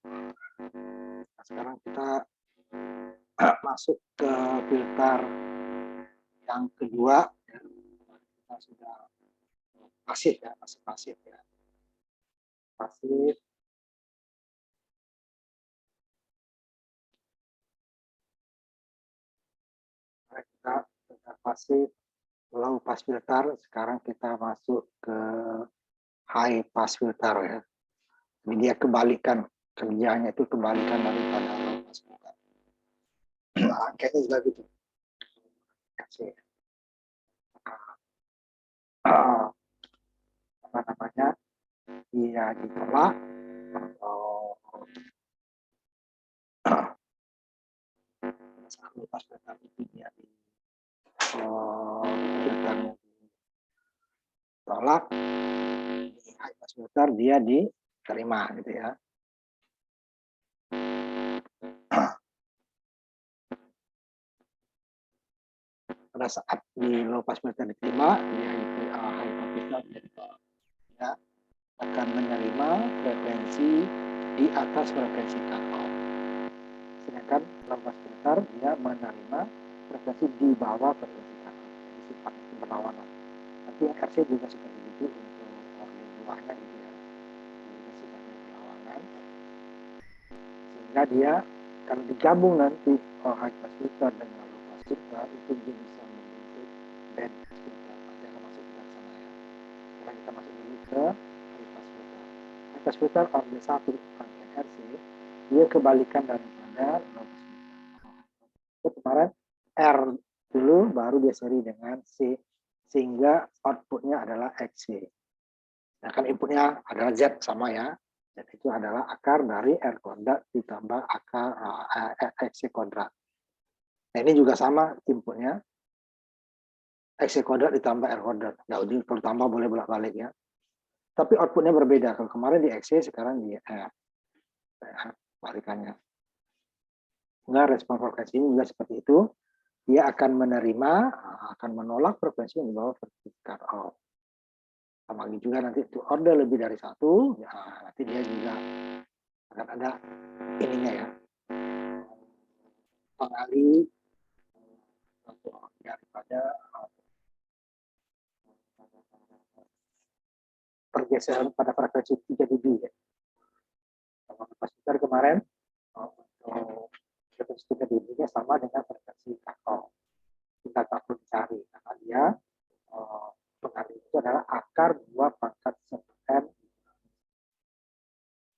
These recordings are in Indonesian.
Nah, sekarang kita masuk ke filter yang kedua. Kita sudah pasif ya, masih pasif ya. Pasif. Kita filter pasif, low pass filter. Sekarang kita masuk ke high pass filter ya. Jadi dia kebalikan, kerjanya itu kebalikan daripada low pass filter. Kayaknya juga gitu. Apa namanya? Dia ditolak atau low pass filter itu dia filternya ditolak, di high pass filter dia diterima gitu ya. Pada saat di low pass filter diterima, di high pass filter ya, akan menerima frekuensi di atas frekuensi cut-off. Sedangkan low pass filter dia menerima frekuensi di bawah frekuensi cut-off. Jadi sifat itu berlawanan. Nanti RC juga seperti itu untuk order buahnya gitu ya. Jadi sifatnya berlawanan. Sehingga dia kalau digabung nanti high pass filter dengan low pass filter itu dia bisa membentuk band pass filter. Nanti akan masuk kita ke sana ya. Sekarang kita masuk dulu ke high pass filter. High pass filter order 1 rangkaian RC dia kebalikan daripada low pass filter. Itu kemarin R dulu baru dia seri dengan C sehingga outputnya adalah XC. Nah kan inputnya adalah Z sama ya. Z itu adalah akar dari R kuadrat ditambah akar XC kuadrat. Nah ini juga sama inputnya. XC kuadrat ditambah R kuadrat. Nah ini kalau tambah boleh bolak-balik ya. Tapi outputnya berbeda. Kalau kemarin di XC, sekarang di R. Balikannya. Nah respon frekuensi ini juga seperti itu. Dia akan menerima, akan menolak frekuensi yang di bawah frekuensi cut-off. Sama juga nanti itu order lebih dari satu, ya, nanti dia juga akan ada ininya ya, pengalih daripada pergeseran pada frekuensi 3 dB ya. Kapasitor kemarin untuk frekuensi 3 dB-nya sama dengan frekuensi cut-off. Kita tak perlu cari karena dia pengalih itu adalah akar 2 pangkat 1n.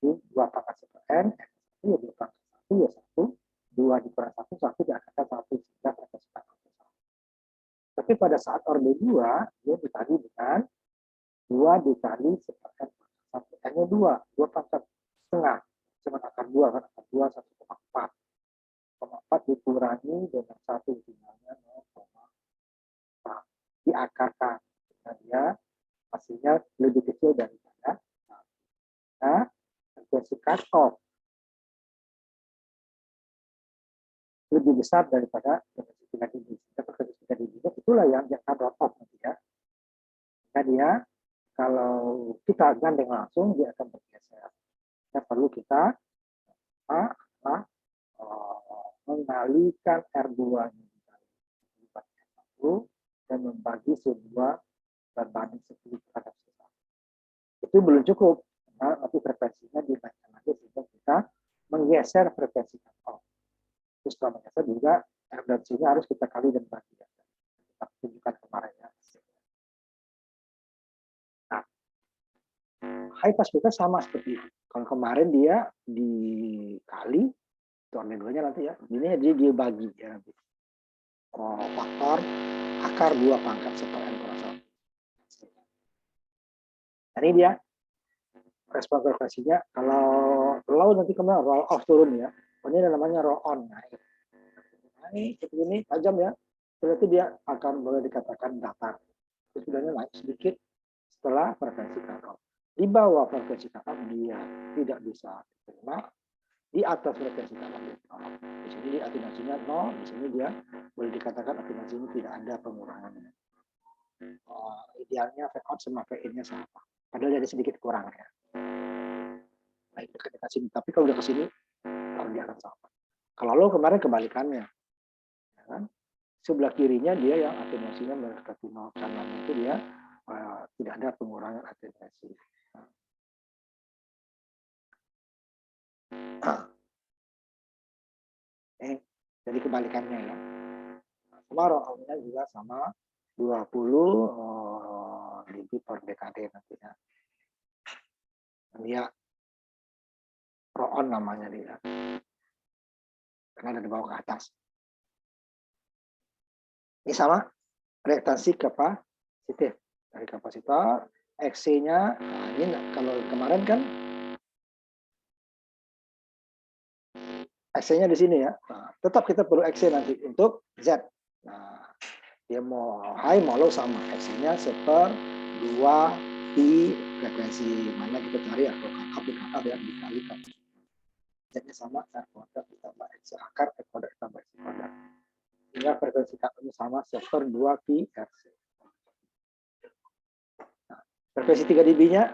Jadi 2 pangkat 1n, ya 2 pangkat 1 ya 1, 2 dikurang 1, 1 diakarkan 1 sehingga frekuensi cut-off. Tapi pada saat orde 2, dia dikali dengan 2 dikali 1n. 1n-nya 2 pangkat setengah. Cuma akar 2 kan, akar 2 1,4. 1,4 dikurangi dengan 1 jumlahnya 0,4. Diakarkan. Nah, dia hasilnya lebih kecil daripada nah, frekuensi cut-off lebih besar daripada frekuensi 3 dB. Frekuensi 3 dB itulah yang drop off nanti ya. Nah, dia kalau kita gandeng langsung dia akan bergeser. Nah, perlu kita mengalihkan R2-nya R1 dan membagi sebuah berbanding 10 terhadap 1. Itu belum cukup. Nah, nanti frekuensinya dinaikkan lagi sehingga kita menggeser frekuensi cut-off. Terus setelah menggeser juga R dan C-nya harus kita kali dan bagi. Kita tunjukkan kemarin ya. Nah, high pass filter sama seperti itu. Kalau kemarin dia dikali, order 2-nya nanti ya, ini dia bagi ya nanti. Faktor akar 2 pangkat 1n kurang 1. Nah, ini dia respon frekuensinya. Kalau low nanti kemana roll off turun ya. Ini namanya roll on naik. Naik seperti ini tajam ya. Berarti dia akan boleh dikatakan datar. Sudahnya naik sedikit setelah frekuensi cut-off. Di bawah frekuensi cut-off dia tidak bisa diterima. Di atas frekuensi cut-off di sini atenuasinya 0, di sini dia boleh dikatakan atenuasi ini tidak ada pengurangannya. Idealnya V out sama V in-nya sama. Padahal ada sedikit kurang ya. Baik. dekat sini. Tapi kalau udah ke sini, dia akan sama. Kalau lo kemarin kebalikannya, ya kan? Sebelah kirinya dia yang atenuasinya mendekati 0, kanannya itu dia tidak ada pengurangan atenuasi. Jadi kebalikannya ya. Sama ROM-nya juga sama 20 dB per dekade nantinya. Dia RON namanya dia. Karena ada di bawah ke atas. Ini sama reaktansi kapasitif. Dari kapasitor, XC-nya, nah ini kalau kemarin kan XC-nya di sini ya. Nah, tetap kita perlu XC nanti untuk Z. Nah, dia mau high mau low sama XC-nya 1/2 pi frekuensi mana kita cari ya. Kalau cut off ya dikalikan. Z-nya sama R kuadrat ditambah X akar R kuadrat ditambah X kuadrat. Sehingga frekuensi cut-off-nya sama 1/2 pi RC. Nah, frekuensi 3 dB-nya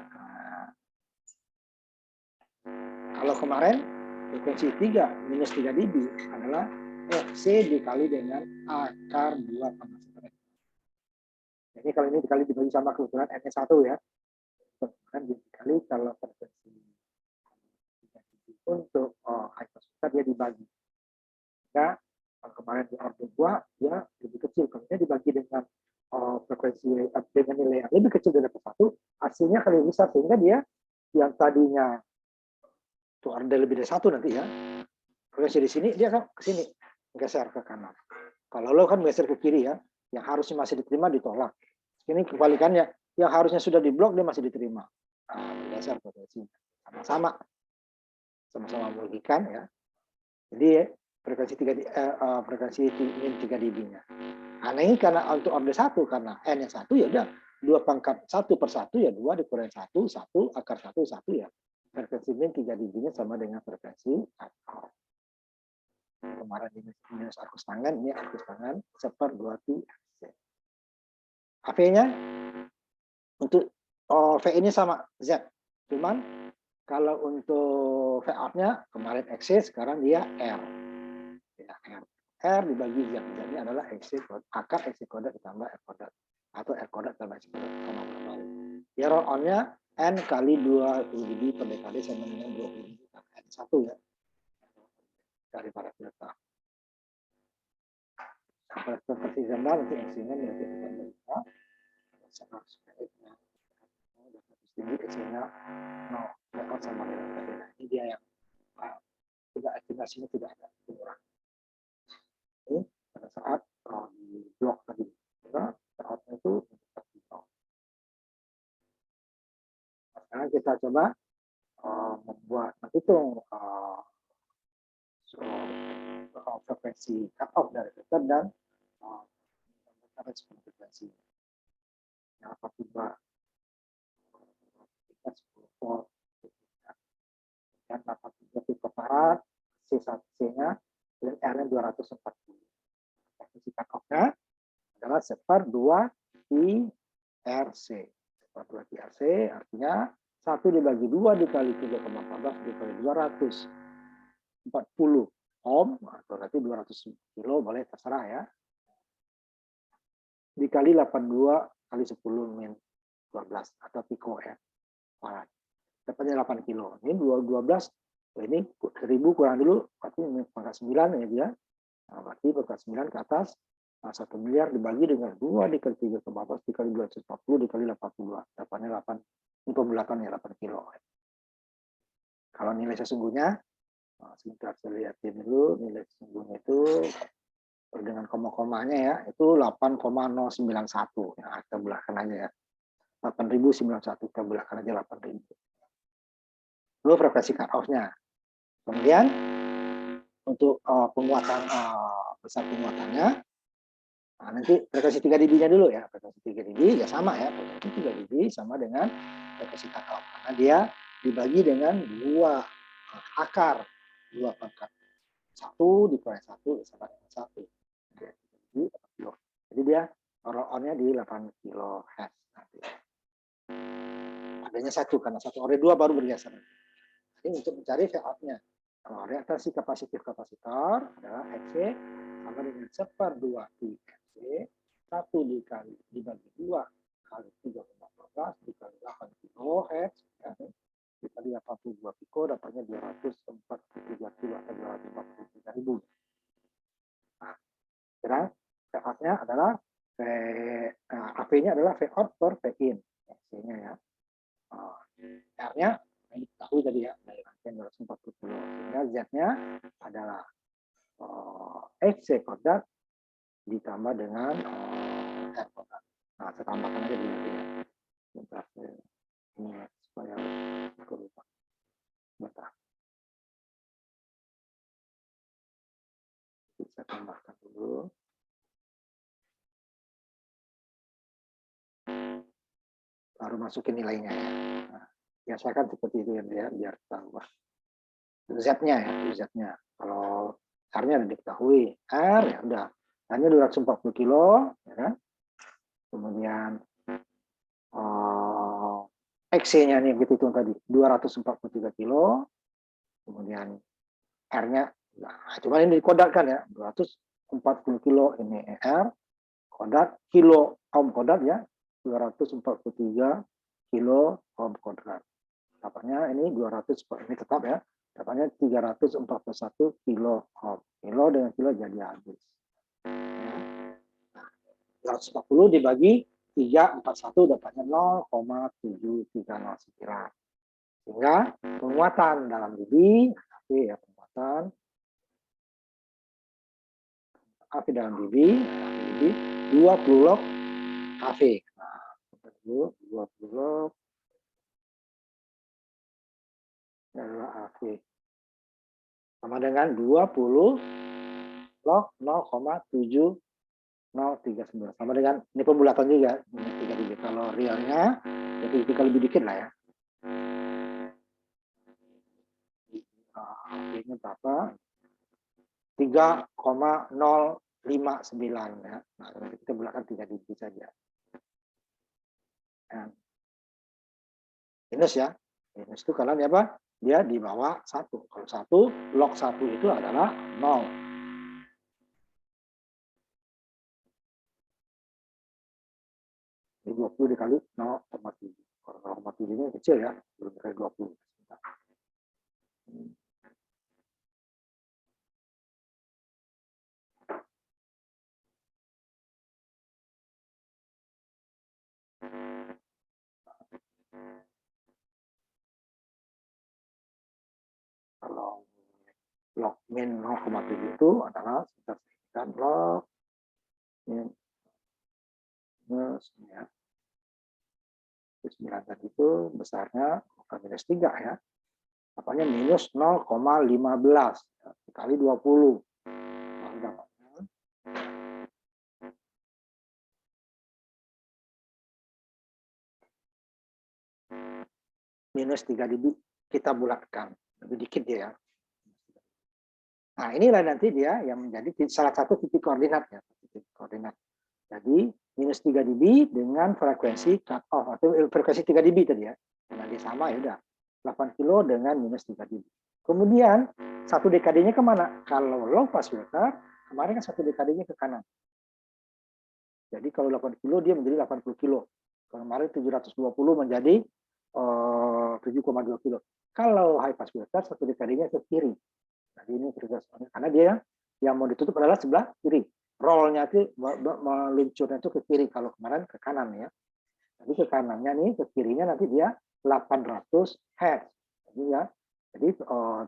kalau kemarin frekuensi 3 minus 3 dB adalah FC dikali dengan akar 2,1. Jadi kalau ini dibagi sama kebetulan N-nya 1 ya. Kemudian dikali kalau frekuensi 3 dB untuk high pass filter dia dibagi. Ya, kalau kemarin di order 2 dia lebih kecil. Kemudian dibagi dengan frekuensi dengan nilai yang lebih kecil dari 1, hasilnya kali besar sehingga dia yang tadinya tuh ada lebih dari 1 nanti ya. Frekuensi di sini dia kan ke sini geser ke kanan. Kalau lo kan geser ke kiri ya, yang harusnya masih diterima ditolak. Ini kebalikannya, yang harusnya sudah diblok dia masih diterima. Nah, geser frekuensinya sama-sama merugikan ya. Jadi frekuensi 3 dB-nya. Nah, ini karena untuk order 1 karena N-nya 1 ya udah 2 pangkat 1 per 1 ya 2 dikurangi 1 akar 1 ya. Frekuensi min 3 dB-nya sama dengan frekuensi cut-off. Kemarin ini minus arcus tangan, ini arcus tangan 1/2 pi RC. HV-nya untuk V-nya sama Z. Cuman kalau untuk V-out-nya kemarin XC, sekarang dia R. Ya, R dibagi Z. Z-nya adalah XC akar XC kuadrat ditambah R kuadrat atau R kuadrat tambah X kuadrat sama berbalik. Ya roll-on-nya N kali 20 dB per dekade sama dengan 20 dB per N1 ya. Daripada filter. Sampai seperti zona nanti X-nya berarti kita bisa sama sebaiknya tinggi X-nya 0 sama dengan tadi. Ini dia yang tidak estimasinya tidak ada pengurangan. Ini pada saat di blok tadi, saatnya itu sekarang kita coba membuat menghitung frekuensi cut off dari filter dan respon frekuensi. Yang apabila kita 10 volt dan 83 picofarad, C1C-nya dan R-nya 240. Frekuensi cut off-nya adalah 1/2 pi RC. 1/2 pi RC artinya 1 dibagi 2 dikali 3,14 dikali 240 ohm atau berarti 200 kilo boleh terserah ya. Dikali 82 kali 10 min 12 atau piko ya. Dapatnya 8 kilo. Ini 12, ini 1000 kurang dulu, berarti pangkat 9 ya dia. Nah, berarti pangkat 9 ke atas, 1 miliar dibagi dengan 2 dikali 3,14 dikali 240 dikali 82. Dapatnya 8, ini pembulatan ya 8 kilo. Kalau nilai sesungguhnya, sebentar saya lihatin dulu, nilai sesungguhnya itu dengan koma-komanya ya, itu 8,091. Ya, kita belakang aja ya. 8.091, kita belakang aja 8.000. Lalu frekuensi cut off-nya. Kemudian untuk penguatan besar penguatannya, nah, nanti frekuensi 3 dB-nya dulu ya. Frekuensi 3 dB ya sama ya. Frekuensi 3 dB sama dengan frekuensi cut off. Karena dia dibagi dengan 2 akar 2 pangkat 1 dikurangi 1 sama dengan 1. Jadi dia roll-on-nya di 8 kHz nanti. Adanya 1 karena 1 order 2 baru bergeser. Ini untuk mencari Vout-nya. Kalau reaktasi kapasitor adalah Xc sama dengan 1/2 I Xc, 1 dibagi 2 kali 3,14 dikali 8 kHz, ya, dikali 82 piko, dapatnya 243 kilo atau 243 ribu. Nah, sekarang Vout-nya adalah AP-nya adalah Vout per Vin, Xc-nya ya. R-nya diketahui tadi ya, dari rangkaian 240 kilo. Sehingga Z-nya adalah Xc kodrat ditambah dengan R kodrat. Nah, saya tambahkan aja dulu ya. Bentar, ini supaya aku lupa. Bentar. Saya tambahkan dulu. Baru masukin nilainya ya. Nah, biasakan seperti itu ya, biar tahu. Z-nya ya, Z-nya. Kalau R-nya udah diketahui, R ya udah. R-nya 240 kilo, ya kan? Kemudian XC-nya nih gitu itu tadi 243 kilo. Kemudian R-nya, nah, cuma ini dikodatkan ya, 240 kilo ini R, kodrat kilo ohm kodrat ya, 243 kilo ohm kodrat. Dapatnya ini 200, ini tetap ya, dapatnya 341 kilo ohm. Kilo dengan kilo jadi habis. Ya. 240 dibagi 341 dapatnya 0,730 sehingga penguatan dalam dB ya, penguatan AP dalam dB 20 log AV. Nah, 20 log adalah AV sama dengan 20 log 0,7039 sama dengan ini pembulatan juga minus 3 dB. Kalau realnya jadi lebih dikit lah ya. Ini berapa? 3,059 ya. Nah, kita bulatkan 3 dB saja. Nah, minus ya. Minus itu karena dia apa? Dia di bawah 1. Kalau 1, log 1 itu adalah 0. Ini 20 dikali 0,7. Kalau 0,7 ini kecil ya, belum dikali 20. Kalau log min 0,7 itu adalah kita sebutkan log minus ya. 9 tadi itu besarnya bukan minus 3 ya. Apanya minus 0,15 ya, dikali 20. Nah, dapatnya minus 3 dB kita bulatkan. Lebih dikit dia ya. Nah, inilah nanti dia yang menjadi salah satu titik koordinat ya, titik koordinat. Jadi minus 3 dB dengan frekuensi cut off atau frekuensi 3 dB tadi ya. Nah, dia sama ya udah. 8 kilo dengan minus 3 dB. Kemudian satu dekadenya kemana? Kalau low pass filter, kemarin kan satu dekadenya ke kanan. Jadi kalau 8 kilo dia menjadi 80 kilo. Kemarin 720 menjadi 7,2 kilo. Kalau high pass filter satu dekadenya ke kiri. Jadi ini karena dia yang mau ditutup adalah sebelah kiri. Rollnya itu meluncurnya itu ke kiri, kalau kemarin ke kanan ya. Jadi ke kanannya nih, ke kirinya nanti dia 800 Hz. Jadi ya, jadi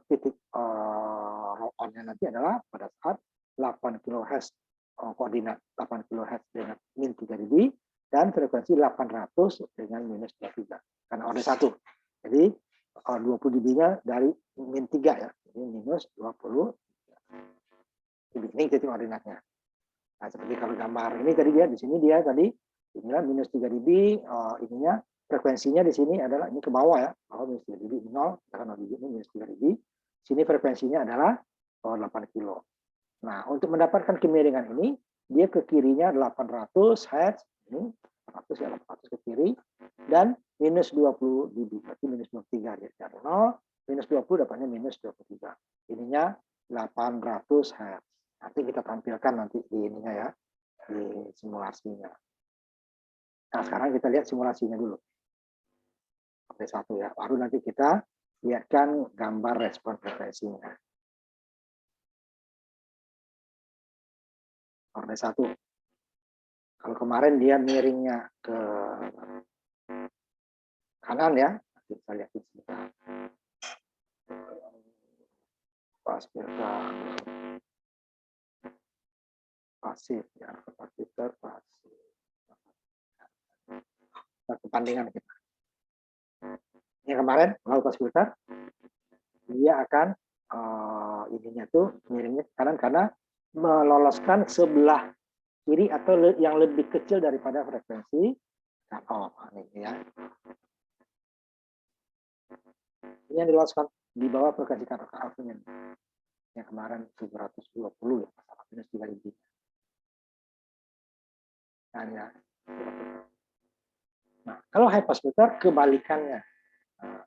titik roll-on-nya nanti adalah pada saat 8 kHz koordinat 8 kHz dengan min 3 dB dan frekuensi 800 dengan minus 23 karena order 1. Jadi 20 dB-nya dari min 3 ya. Jadi minus 20 dB. Ini titik koordinatnya. Nah, seperti kalau gambar ini tadi dia di sini dia tadi inilah minus 3 dB, ininya frekuensinya di sini adalah ini ke bawah ya, bawah minus 3 dB 0 karena dB ini minus 3 dB. Sini frekuensinya adalah 8 kilo. Nah, untuk mendapatkan kemiringan ini dia ke kirinya 800 Hz, ini 800 ya 800 ke kiri dan minus 20 dB, berarti minus 23 dia dari 0 Minus 20 dapatnya minus 23. Ininya 800 Hz. Nanti kita tampilkan nanti di ininya ya, di simulasinya. Nah, sekarang kita lihat simulasinya dulu. Sampai satu ya. Baru nanti kita lihatkan gambar respon frekuensinya. Sampai satu. Kalau kemarin dia miringnya ke kanan ya, nanti kita lihat sebentar. Pas filter pasif ya, filter pasif. Nah, kepandingan kita. Yang kemarin kalau pas filter dia akan ininya tuh miringnya ke kanan karena meloloskan sebelah kiri atau yang lebih kecil daripada frekuensi cut off. Ini ya. Ini yang diloloskan di bawah frekuensi cut off-nya. Yang kemarin 720 ya, minus 3000. Nah, ya. Nah, kalau high pass filter kebalikannya. Nah,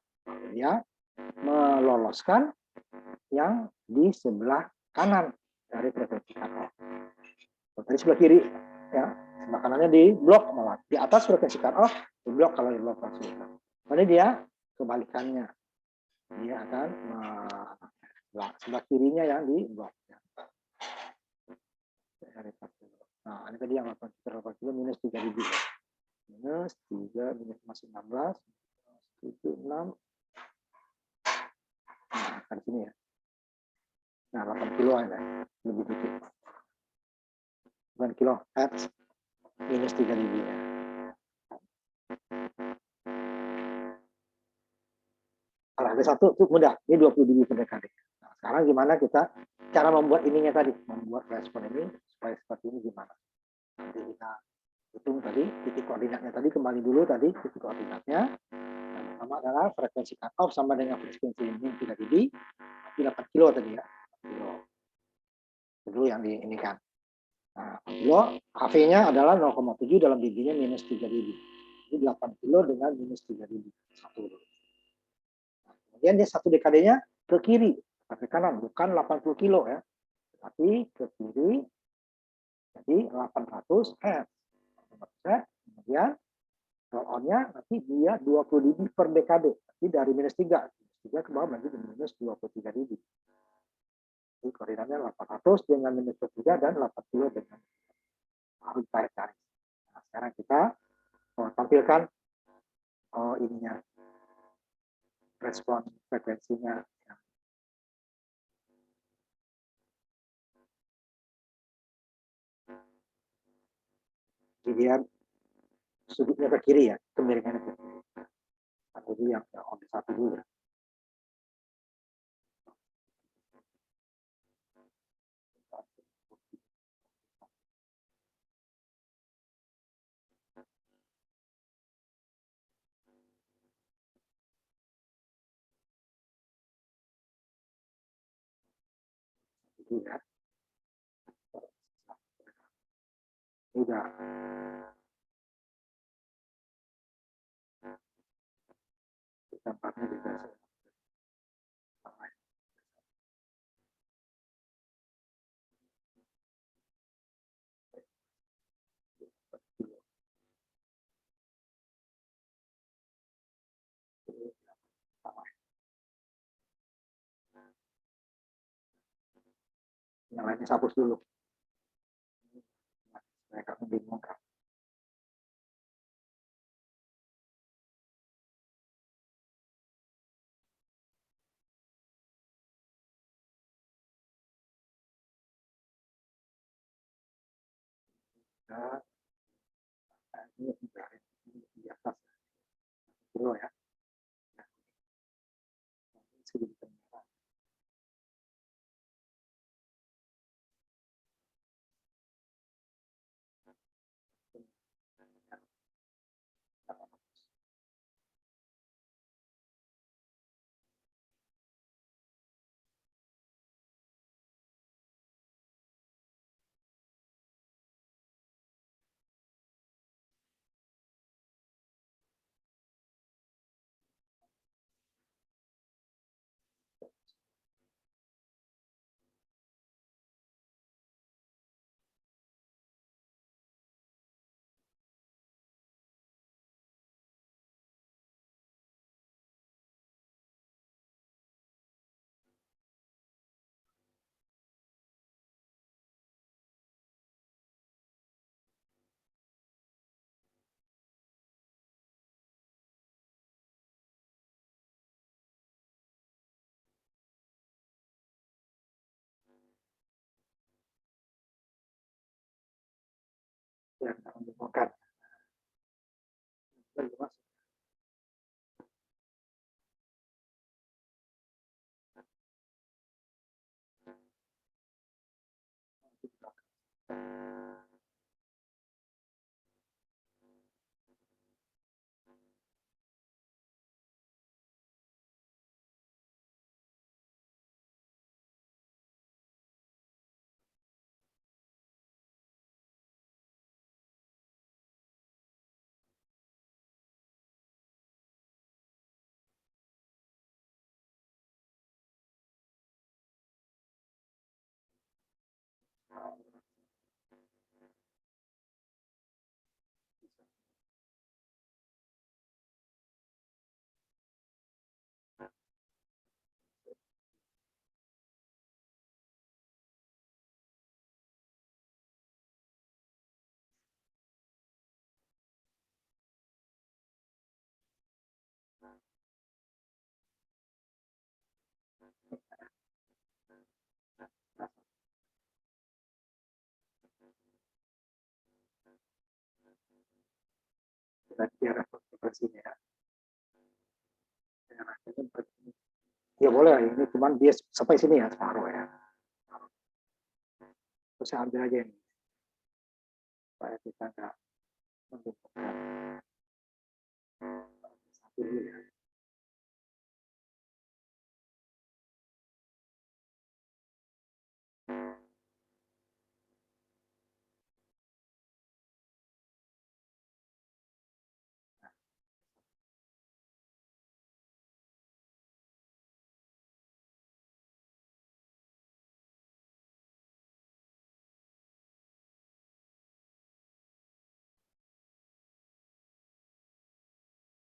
dia meloloskan yang di sebelah kanan dari frekuensi cut off. Tadi sebelah kiri ya, sebelah kanannya di blok malah. Di atas frekuensi cut off di blok kalau di low pass filter. Ini dia kebalikannya. Dia akan sebelah kirinya yang di blok. Nah, ini tadi yang 8 kilo minus 3000. Minus 3 minus masih 16. 7, 6. Nah, kan sini ya. Nah, 8 kilo ya. Lebih dikit. 9 kilo hertz minus 3000 ya. Kalau ada satu itu mudah. Ini 20 dB per dekade. Nah, sekarang gimana kita cara membuat ininya tadi, membuat respon ini supaya seperti ini gimana? Nanti kita hitung tadi titik koordinatnya tadi, kembali dulu tadi titik koordinatnya. Yang pertama adalah frekuensi cut off sama dengan frekuensi ini 3 dB, 8 kilo tadi ya. Kilo. Dulu yang di ini kan. Nah, kilo HV-nya adalah 0,7 dalam dB-nya minus 3 dB. Jadi 8 kilo dengan minus 3 dB. Satu dulu. Kemudian dia satu dekadenya ke kiri, ke kanan, bukan 80 kilo ya, tapi ke kiri, jadi 800 Hz. Kemudian roll on-nya nanti dia 20 dB per dekade, jadi dari minus 3 ke bawah nanti minus 23 dB. Jadi koordinatnya 800 dengan minus 23 dan 8 kilo dengan harus tarik-tarik. Nah, sekarang kita tampilkan ininya respon frekuensinya. Jadi dia sudutnya ke kiri ya, kemiringannya ke kiri. Jadi yang on satu dulu ya. Itu ya. Udah. Tempatnya juga yang lainnya hapus dulu. Mereka membingungkan. Nah, ini di atas kilo ya. Sedikit merah. Kita biar seperti ini ya. Ya boleh, ini cuman dia sampai sini ya, taruh ya. Terus saya ambil aja ini, supaya kita nggak membutuhkan satu dulu ya.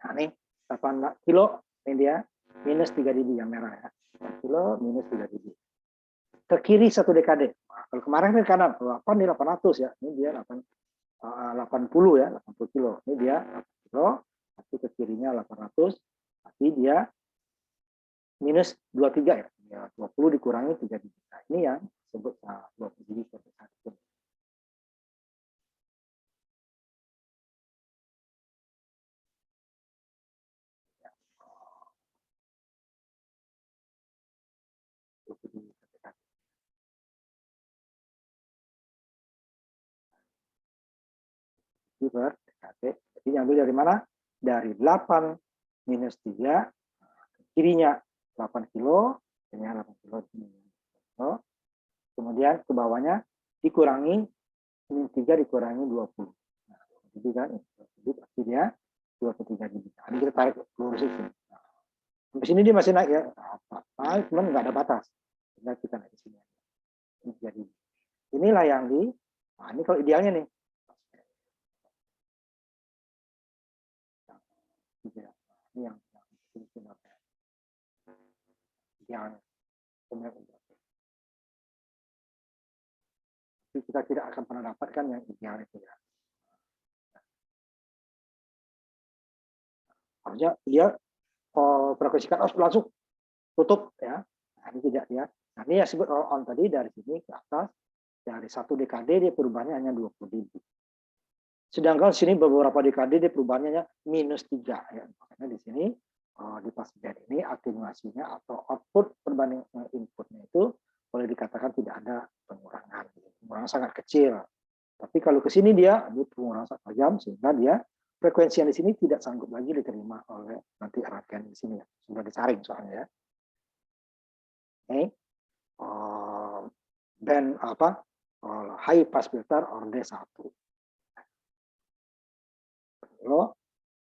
Nah, ini 8 kilo, ini dia minus 3 dB yang merah ya. 8 kilo minus 3 dB. Ke kiri 1 dekade. Nah, kalau kemarin kan kanan, 8 ini 800 ya. Ini dia 80 ya, 80 kilo. Ini dia 8 kilo, tapi ke kirinya 800, tapi dia minus 23 ya. Ya 20 dikurangi 3 dB. Nah, ini yang disebut 20 dB per dekade. Per DKT. Jadi ambil dari mana? Dari 8 minus 3, kirinya 8 kilo, kirinya 8 kilo, kemudian ke bawahnya dikurangi, min 3 dikurangi 20. Nah, jadi kan, jadi pasti dia 23 dB. Nah, ini kita tarik lurus itu. Nah, di sini dia masih naik ya, naik, cuman nggak ada batas. Tinggal kita naik di sini. Jadi inilah yang nah ini kalau idealnya nih, ini yang idealnya. Kita tidak akan pernah dapatkan yang ideal itu ya. Harusnya dia frekuensi cut off langsung tutup ya. Nah, ini tidak ya. Nah, ini yang disebut roll on tadi dari sini ke atas, dari 1 dekade dia perubahannya hanya 20 dB. Sedangkan sini beberapa dekade dia perubahannya minus 3 ya. Makanya di sini di passband ini atenuasinya atau output perbanding inputnya itu boleh dikatakan tidak ada pengurangan. Pengurangan sangat kecil. Tapi kalau ke sini dia pengurangan sangat tajam sehingga dia frekuensi yang di sini tidak sanggup lagi diterima oleh nanti rangkaian di sini ya. Sudah disaring soalnya ya. Ini band apa? High pass filter orde 1. Lo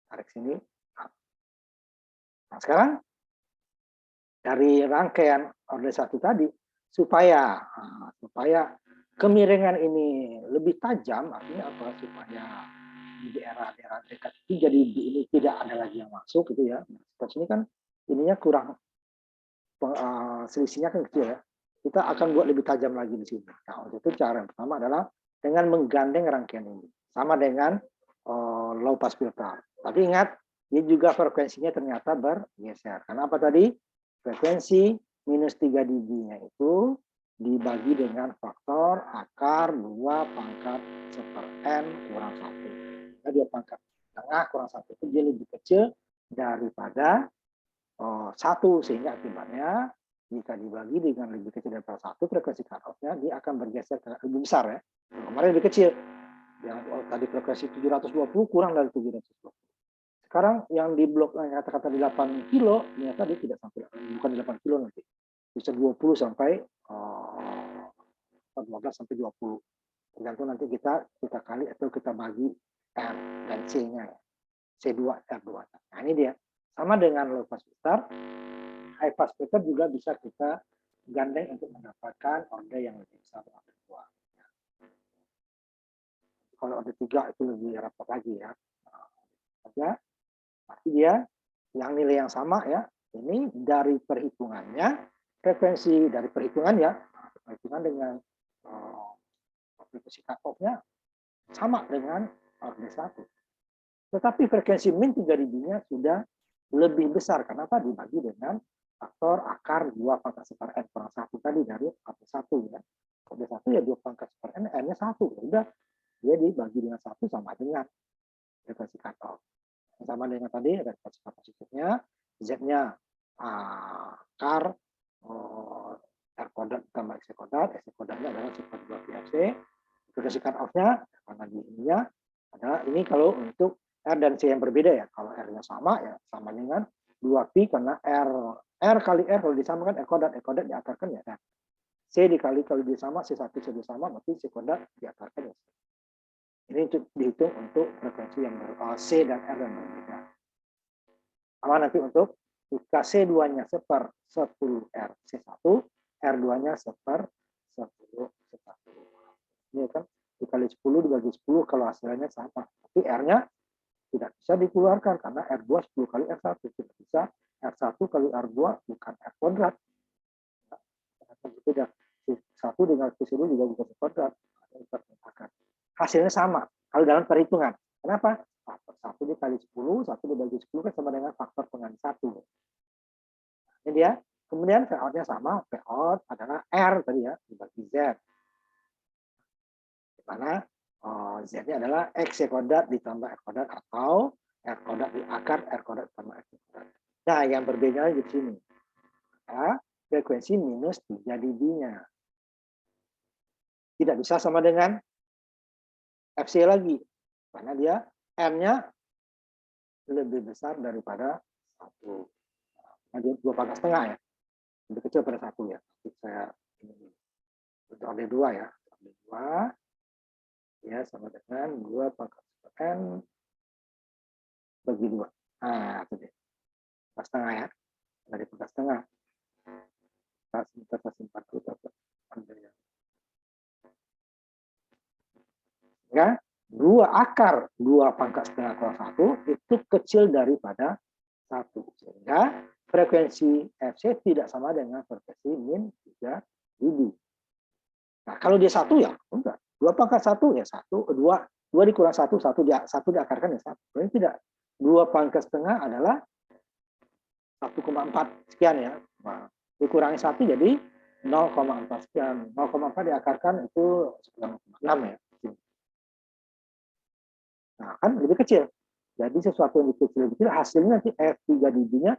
tarik sini. Nah, sekarang dari rangkaian orde 1 tadi supaya kemiringan ini lebih tajam, artinya apa? Supaya di daerah-daerah dekat 3 dB ini tidak ada lagi yang masuk gitu ya. Nah, sini kan ininya kurang, selisihnya kan kecil ya. Kita akan buat lebih tajam lagi di sini. Nah, untuk itu cara yang pertama adalah dengan menggandeng rangkaian ini. Sama dengan low pass filter. Tapi ingat, ini juga frekuensinya ternyata bergeser. Karena apa tadi? Frekuensi minus 3 dB-nya itu dibagi dengan faktor akar 2 pangkat 1/n kurang 1. Nah, 2 pangkat tengah kurang 1 itu dia lebih kecil daripada 1, sehingga akibatnya jika dibagi dengan lebih kecil daripada 1, frekuensi cut-off-nya dia akan bergeser ke lebih besar ya. Kemarin lebih kecil. Yang tadi frekuensi 720 kurang dari 720. Sekarang yang di blok kata-kata di 8 kilo, ternyata dia tidak sampai, bukan 8 kilo nanti. Bisa 20 sampai 12 sampai 20. Tergantung nanti kita kali atau kita bagi R dan C-nya. C2, R2. Nah ini dia. Sama dengan low pass filter, high pass filter juga bisa kita gandeng untuk mendapatkan order yang lebih besar atau order 2. Kalau order 3 itu lebih rapat lagi ya. Nah, pasti dia yang nilai yang sama ya. Ini dari perhitungannya, frekuensi dari perhitungan ya, perhitungan dengan frekuensi cut-off-nya sama dengan order 1. Tetapi frekuensi min 3000-nya sudah lebih besar. Kenapa? Dibagi dengan faktor akar 2 pangkat separ n kurang 1 tadi dari order 1 ya. Order 1 ya 2 pangkat separ n, n-nya 1. Sudah dia dibagi dengan 1 sama dengan frekuensi cut-off. Sama dengan tadi ada kapasitas positifnya, Z-nya akar R kodat tambah X kodat, X kodatnya adalah sifat 2 PFC. Frekuensi cut-off-nya karena di ininya ada ini kalau untuk R dan C yang berbeda ya. Kalau R-nya sama ya sama dengan 2Pi karena R kali R kalau disamakan R kodat diakarkan ya R. C dikali kalau disama C1 C2 sama berarti C kodat diakarkan ya. Ini untuk dihitung untuk frekuensi yang C dan R yang berbeda. Sama nanti untuk jika C2-nya seper 10 R C1, R2-nya seper 10 C1. Ini kan dikali 10 dibagi 10 kalau hasilnya sama. Tapi R-nya tidak bisa dikeluarkan karena R2 10 kali R1. Tidak bisa R1 kali R2 bukan R kuadrat. Beda. C1 dengan C2 juga bukan R kuadrat. Hasilnya sama kalau dalam perhitungan. Kenapa? Faktor 1 dikali 10, 1 dibagi 10 kan sama dengan faktor pengganti 1. Ini dia. Kemudian V-out-nya sama. V-out adalah R tadi ya, dibagi Z. Di mana Z-nya adalah X kuadrat ditambah R kuadrat atau R kuadrat di akar R kuadrat ditambah X kuadrat. Nah, yang berbeda di sini. Ya, frekuensi minus 3 dB-nya. Tidak bisa sama dengan FC lagi. Karena dia N-nya lebih besar daripada 1. Nah, 2 pangkat setengah ya. Lebih kecil pada 1 ya. Saya ini untuk order 2 ya. Order 2 ya sama dengan 2 pangkat N bagi 2. Nah, itu deh. Pangkat setengah ya. Dari pangkat setengah. Kita simpan dulu. Ya, 2 akar 2 pangkat setengah kurang 1 itu kecil daripada 1. Sehingga frekuensi FC tidak sama dengan frekuensi min 3 dB. Nah, kalau dia 1 ya enggak. 2 pangkat 1 ya 1, 2 dikurang 1, 1 diakarkan ya 1. Ini tidak. 2 pangkat setengah adalah 1,4 sekian ya. Nah, dikurangi 1 jadi 0,4 sekian. 0,4 diakarkan itu 9,6 ya. Nah, kan lebih kecil. Jadi sesuatu yang lebih kecil, hasilnya nanti F3 dB-nya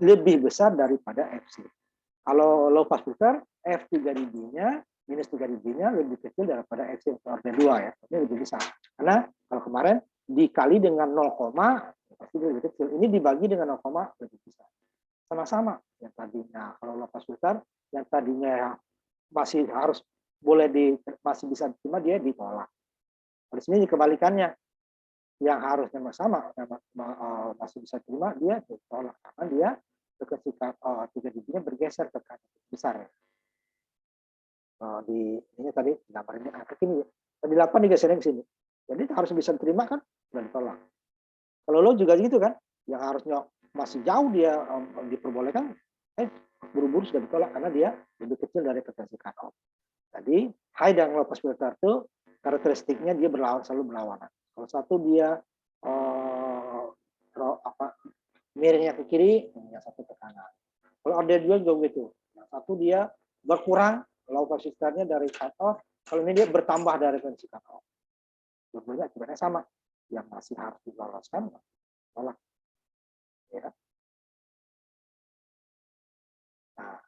lebih besar daripada FC. Kalau low pass filter, F3 dB-nya, minus 3 dB-nya lebih kecil daripada FC order 2 ya. Ini lebih besar. Karena kalau kemarin dikali dengan 0, pasti lebih kecil. Ini dibagi dengan 0, lebih besar. Sama-sama yang tadinya. Kalau low pass filter, yang tadinya masih harus masih bisa diterima, dia ditolak. Di sini kebalikannya. Yang harusnya sama masih bisa terima dia ditolak karena dia frekuensi 3 dB-nya bergeser ke kanan besar ya. Di ini tadi gambar ini ke sini di 8 digeser ke sini. Jadi harus bisa terima kan sudah ditolak. Kalau lo juga gitu kan, yang harusnya masih jauh dia diperbolehkan, buru-buru sudah ditolak karena dia lebih kecil dari frekuensi cut-off. Jadi high dan low pass filter itu karakteristiknya dia selalu berlawanan. Kalau satu dia miringnya ke kiri, yang satu ke kanan. Kalau order 2 juga begitu. Yang satu dia berkurang low pass filternya dari cut-off, kalau ini dia bertambah dari frekuensi cut-off. Dua-duanya akibatnya sama. Yang masih harus diloloskan, tolak. Ya. Nah,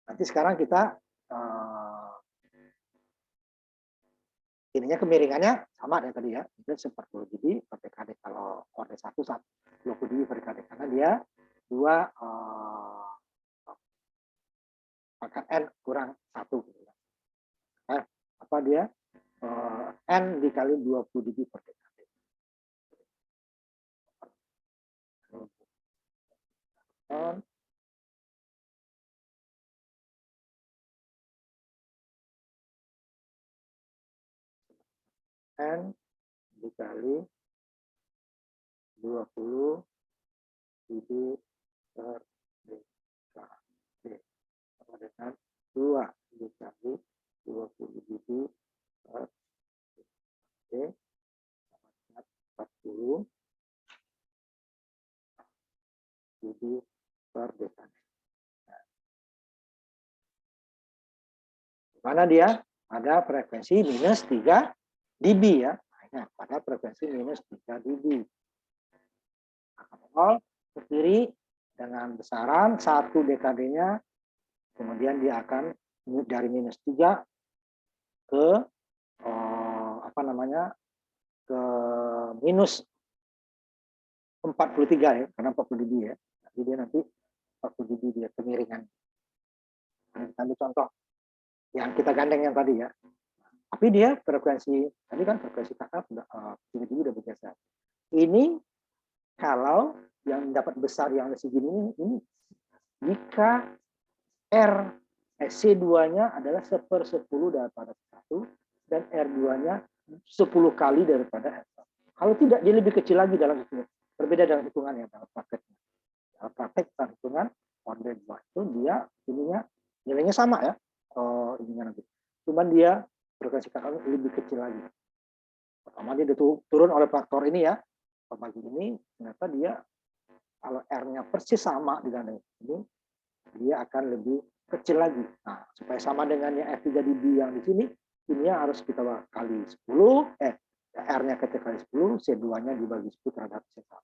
Nanti sekarang kita ininya kemiringannya sama dengan tadi ya, itu 40 dB per dekade. Kalau kode 20 dB per dekade karena dia 2 pangkat N kurang 1 gitu ya. Apa dia? N dikali 20 dB per dekade. N dikali 20 dB per dekade sama dengan 2 dikali 20 dB per dekade sama dengan 40 dB per dekade. Mana dia? Pada frekuensi minus 3 dB ya. Nah, pada frekuensi minus 3 dB. Nah, ke kiri dengan besaran 1 dekadenya, kemudian dia akan dari minus 3 ke ke minus 43 ya, karena 40 dB ya. Jadi dia nanti 40 dB dia kemiringan. Nah, kita ambil contoh yang kita gandeng yang tadi ya. Tapi dia frekuensi, tadi kan frekuensi kakak sudah 3 dB udah bergeser. Ini kalau yang dapat besar yang segini ini jika C2-nya adalah 1/10 daripada 1 dan R2-nya 10 kali daripada R1. Kalau tidak, dia lebih kecil lagi dalam hitungan. Berbeda dalam hitungannya, dalam prakteknya. Dalam praktek hitungan order 2 itu dia ininya nilainya sama ya. Ininya nanti. Cuman dia frekuensi kakak lebih kecil lagi. Pertama dia turun oleh faktor ini ya. Pembagi ini ternyata dia kalau R-nya persis sama dengan ini, dia akan lebih kecil lagi. Nah, supaya sama dengan yang F3 dB yang di sini, ini harus kita kali 10, R-nya kita kali 10, C2-nya dibagi 10 terhadap C1.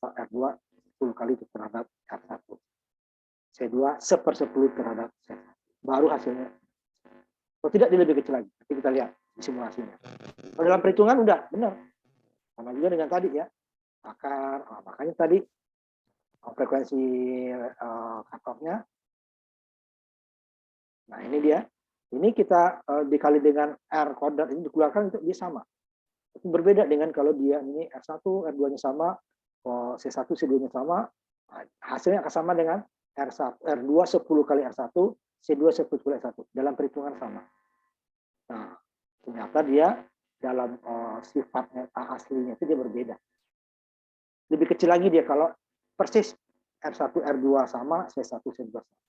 R2 10 kali terhadap R1. C2 1/10 terhadap C1. Baru hasilnya. Kalau tidak, dia lebih kecil lagi. Nanti kita lihat di simulasinya. Kalau dalam perhitungan udah benar. Sama juga dengan tadi ya. Makanya tadi frekuensi cut-off-nya. Nah, ini dia. Ini kita dikali dengan R kodrat ini dikeluarkan untuk dia sama. Itu berbeda dengan kalau dia ini R1, R2-nya sama, C1, C2-nya sama, hasilnya akan sama dengan R2 10 kali R1, C2 10 kali R1 dalam perhitungan sama. Nah, ternyata dia dalam sifatnya aslinya itu dia berbeda. Lebih kecil lagi dia kalau persis R1, R2 sama, C1, C2 sama.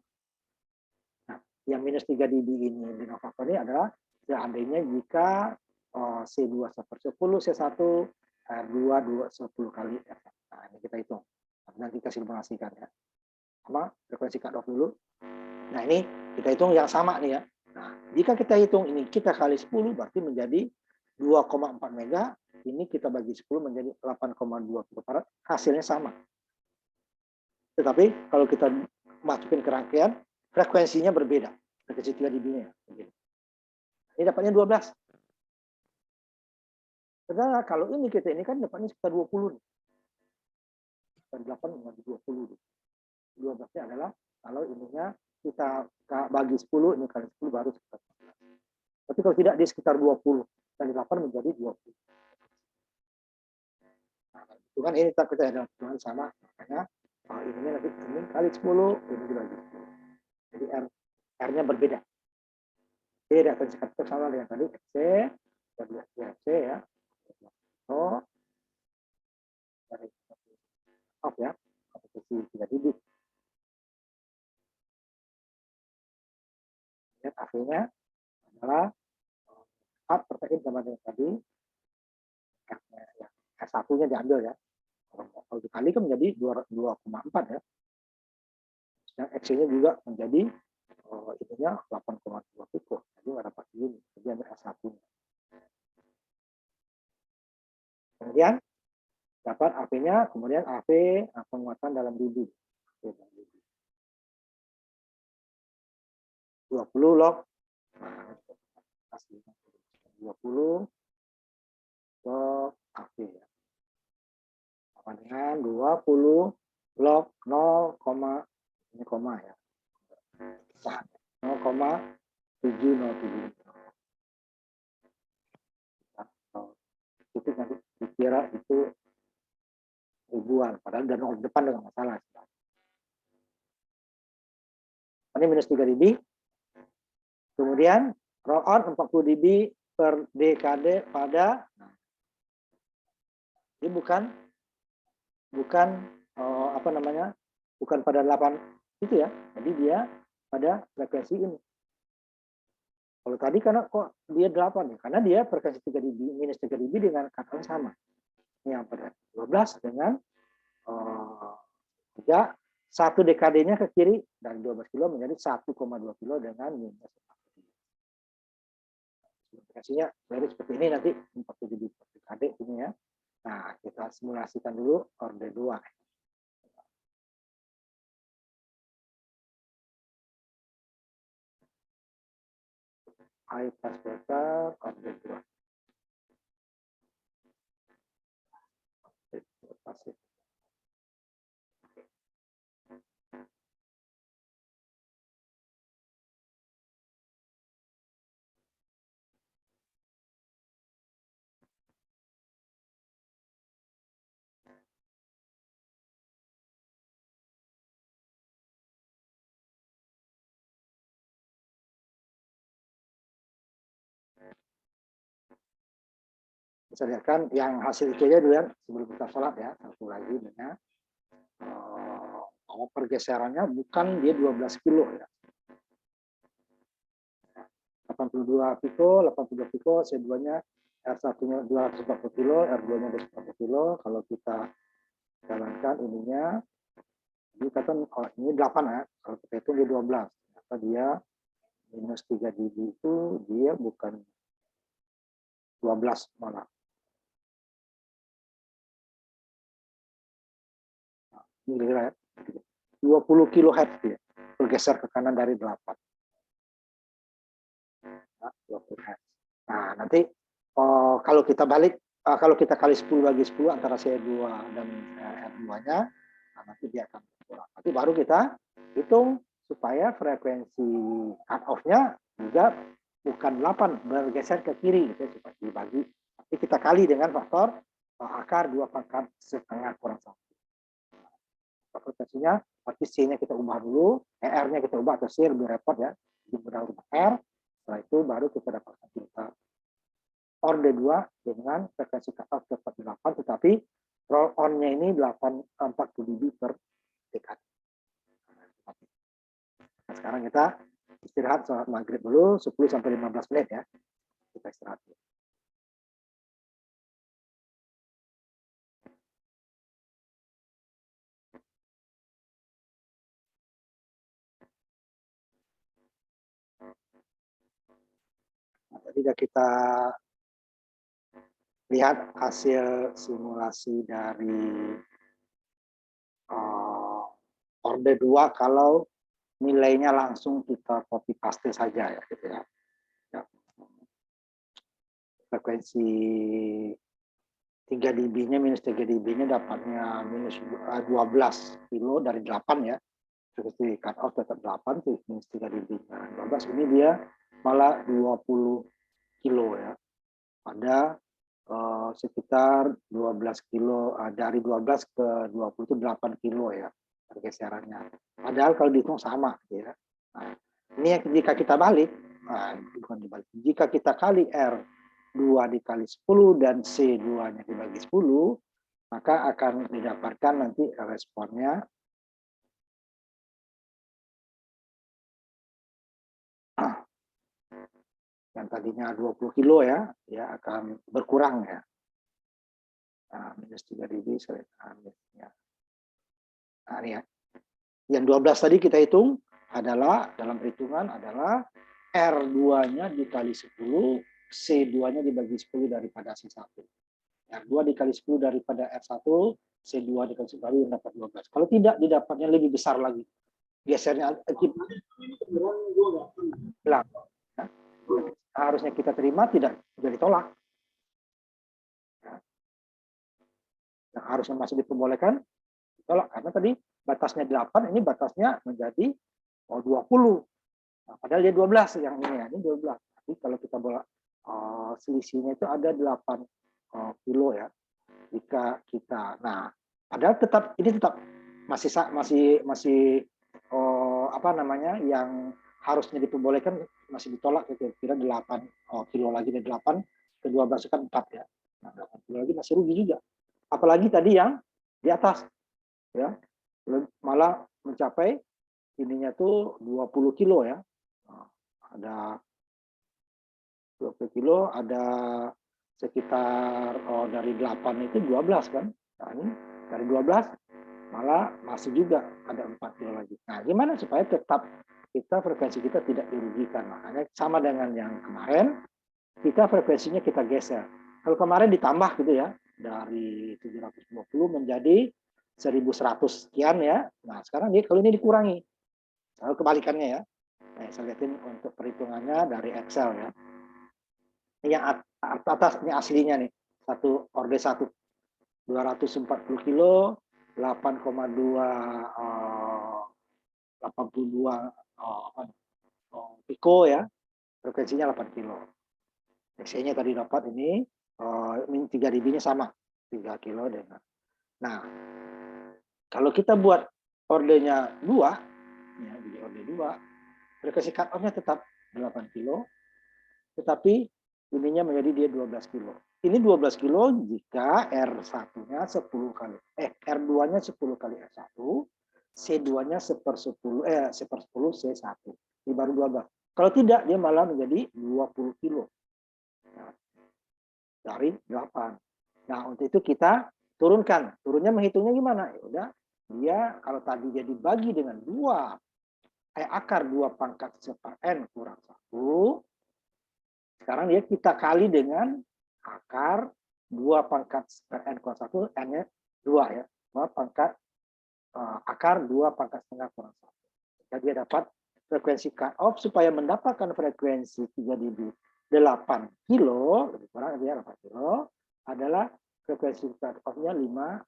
Nah, yang minus 3 dB ini dengan faktor ini adalah seandainya jika C2 1/10, C1, R2 10 kali R1. Nah, ini kita hitung. Nanti kita simulasikan ya. Sama frekuensi cut off dulu. Nah, ini kita hitung yang sama nih ya. Nah, jika kita hitung ini kita kali 10 berarti menjadi 2,4 mega, ini kita bagi 10 menjadi 8,2 picofarad, hasilnya sama. Tetapi kalau kita masukin ke rangkaian, frekuensinya berbeda. Frekuensi 3 dB-nya. Ini dapatnya 12. Padahal kalau ini kita ini kan dapatnya sekitar 20 nih. 8 menjadi 20. 12-nya adalah kalau ininya kita bagi 10, ini kali 10 baru sekitar 14. Tapi kalau tidak, di sekitar 20. Kali 8 menjadi 20. Nah, itu kan ini kita ada hitungan sama. Makanya ininya nanti ini kali 10, ini dibagi 10. Jadi R-nya berbeda. Beda kan sama dengan tadi FC, FC ya. Oh, dari off ya, posisi 3 dB. Lihat AC-nya adalah up pertain sama dengan tadi. S1-nya diambil ya. Kalau dikali kan menjadi 2,4 ya. Dan FC-nya juga menjadi ininya 8,2 pico. Jadi nggak dapat ini. Jadi ambil S1-nya. Kemudian dapat AP-nya, kemudian AP penguatan dalam dB. 20 log. Nah, 20 log AC ya. Sama dengan 20 log 0, ini koma ya. 0,707. Titik nanti dikira itu ribuan, padahal dan nol depan dengan masalah. Ini minus 3 dB. Kemudian roll on 40 dB per dekade pada, ini bukan apa namanya, bukan pada 8 itu ya. Jadi dia pada frekuensi ini. Kalau tadi karena kok dia 8 ya, karena dia frekuensi 3 dB minus 3 dB dengan kata sama. Ini yang pada 12 dengan 3, satu dekadenya ke kiri dari 12 kilo menjadi 1,2 kilo dengan minus 4 dB. Frekuensinya dari seperti ini nanti 40 dB per dekade ini ya. Nah, kita simulasikan dulu orde 2. High pass filter orde 2. Pasif. Bisa lihat kan yang hasil itu aja dulu ya sebelum kita sholat ya. Satu lagi dengan pergeserannya bukan dia 12 kilo ya. 82 piko, 82 piko, C2-nya R1-nya 240 kilo, R2-nya 240 kilo. Kalau kita jalankan ininya, ini kata ini 8 ya. Kalau kita hitung dia 12. Maka dia minus 3 dB itu dia bukan 12 malah. Ini kira 20 kHz dia bergeser ke kanan dari 8. Nah, 20 Hz. Nah, nanti kalau kita balik, kalau kita kali 10 bagi 10 antara C2 dan R2-nya, nah, nanti dia akan berkurang. Nanti baru kita hitung supaya frekuensi cut off-nya juga bukan 8 bergeser ke kiri gitu, supaya dibagi. Tapi kita kali dengan faktor akar 2 pangkat setengah kurang 1. Frekuensinya, berarti C-nya kita ubah dulu, R-nya kita ubah, atau C lebih repot ya, kita ubah R, setelah itu baru kita dapatkan kita orde 2 dengan frekuensi cut-off dapat 8, tetapi roll on-nya ini 40 dB per dekade. Nah, sekarang kita istirahat sholat maghrib dulu 10-15 menit ya. Kita istirahat dulu. Nah, tadi kita lihat hasil simulasi dari orde 2 kalau nilainya langsung kita copy paste saja ya gitu ya. Frekuensi 3 dB-nya minus 3 dB-nya dapatnya minus 12 kilo dari 8 ya. Frekuensi cut off tetap 8 tuh minus 3 dB-nya 12, ini dia malah 20 kilo ya. Ada sekitar 12 kilo, dari 12 ke 20 itu 8 kilo ya pergeserannya. Padahal kalau dihitung sama ya. Nah, ini jika kita balik, bukan dibalik. Jika kita kali R2 dikali 10 dan C2-nya dibagi 10, maka akan didapatkan nanti responnya yang tadinya 20 kilo ya akan berkurang ya. Nah, minus 3 dB ya. Nah, ini ya. Yang 12 tadi kita hitung adalah, dalam perhitungan adalah R2-nya dikali 10, C2-nya dibagi 10 daripada C1. R2 dikali 10 daripada R1, C2 dikali 10 baru yang dapat 12. Kalau tidak, didapatnya lebih besar lagi. gesernya kita hilang. Ya. Harusnya kita terima tidak jadi tolak. Yang harusnya masih diperbolehkan tolak karena tadi batasnya 8, ini batasnya menjadi 20. Nah, padahal dia 12 yang ini ya, ini 12. Tapi kalau kita bolak selisihnya itu ada 8 kilo ya. Jika kita, nah, padahal tetap ini tetap masih apa namanya yang harusnya diperbolehkan masih ditolak kira-kira 8 kilo lagi dari 8 ke 12 kan 4 ya. Nah, 8 kilo lagi masih rugi juga. Apalagi tadi yang di atas ya. Malah mencapai ininya tuh 20 kilo ya. Nah, ada 20 kilo, ada sekitar dari 8 itu 12 kan. Nah, ini dari 12 malah masih juga ada 4 kilo lagi. Nah, gimana supaya tetap frekuensi kita tidak dirugikan? Makanya sama dengan yang kemarin, kita frekuensinya kita geser. Kalau kemarin ditambah gitu ya, dari 720 menjadi 1100 sekian ya. Nah, sekarang kalau ini dikurangi. Lalu kebalikannya ya. Nah, saya lihatin untuk perhitungannya dari Excel ya. Ini yang atas ini aslinya nih. Satu orde 1 240 kilo 8,82 piko ya, frekuensinya 8 kilo. DC-nya tadi dapat ini 3 dB-nya sama 3 kilo dengan. Nah, kalau kita buat ordenya 2 ya, jadi orde 2, frekuensi cut off-nya tetap 8 kilo, tetapi ininya menjadi dia 12 kilo. Ini 12 kilo jika R1-nya 10 kali, R2-nya 10 kali R1, C2-nya 1/10 C1. Ini baru 12. Kalau tidak, dia malah menjadi 20 kilo. Nah, dari 8. Nah, untuk itu kita turunkan. Turunnya menghitungnya gimana? Ya udah, dia kalau tadi dia dibagi dengan 2, akar 2 pangkat seper N kurang 1, sekarang dia kita kali dengan akar 2 pangkat per N kurang 1, N-nya 2 ya. Pangkat akar 2 pangkat setengah kurang 1. Jadi dia dapat frekuensi cut off supaya mendapatkan frekuensi 3 dB 8 kilo, lebih kurang dia 8 kilo, adalah frekuensi cut off-nya 5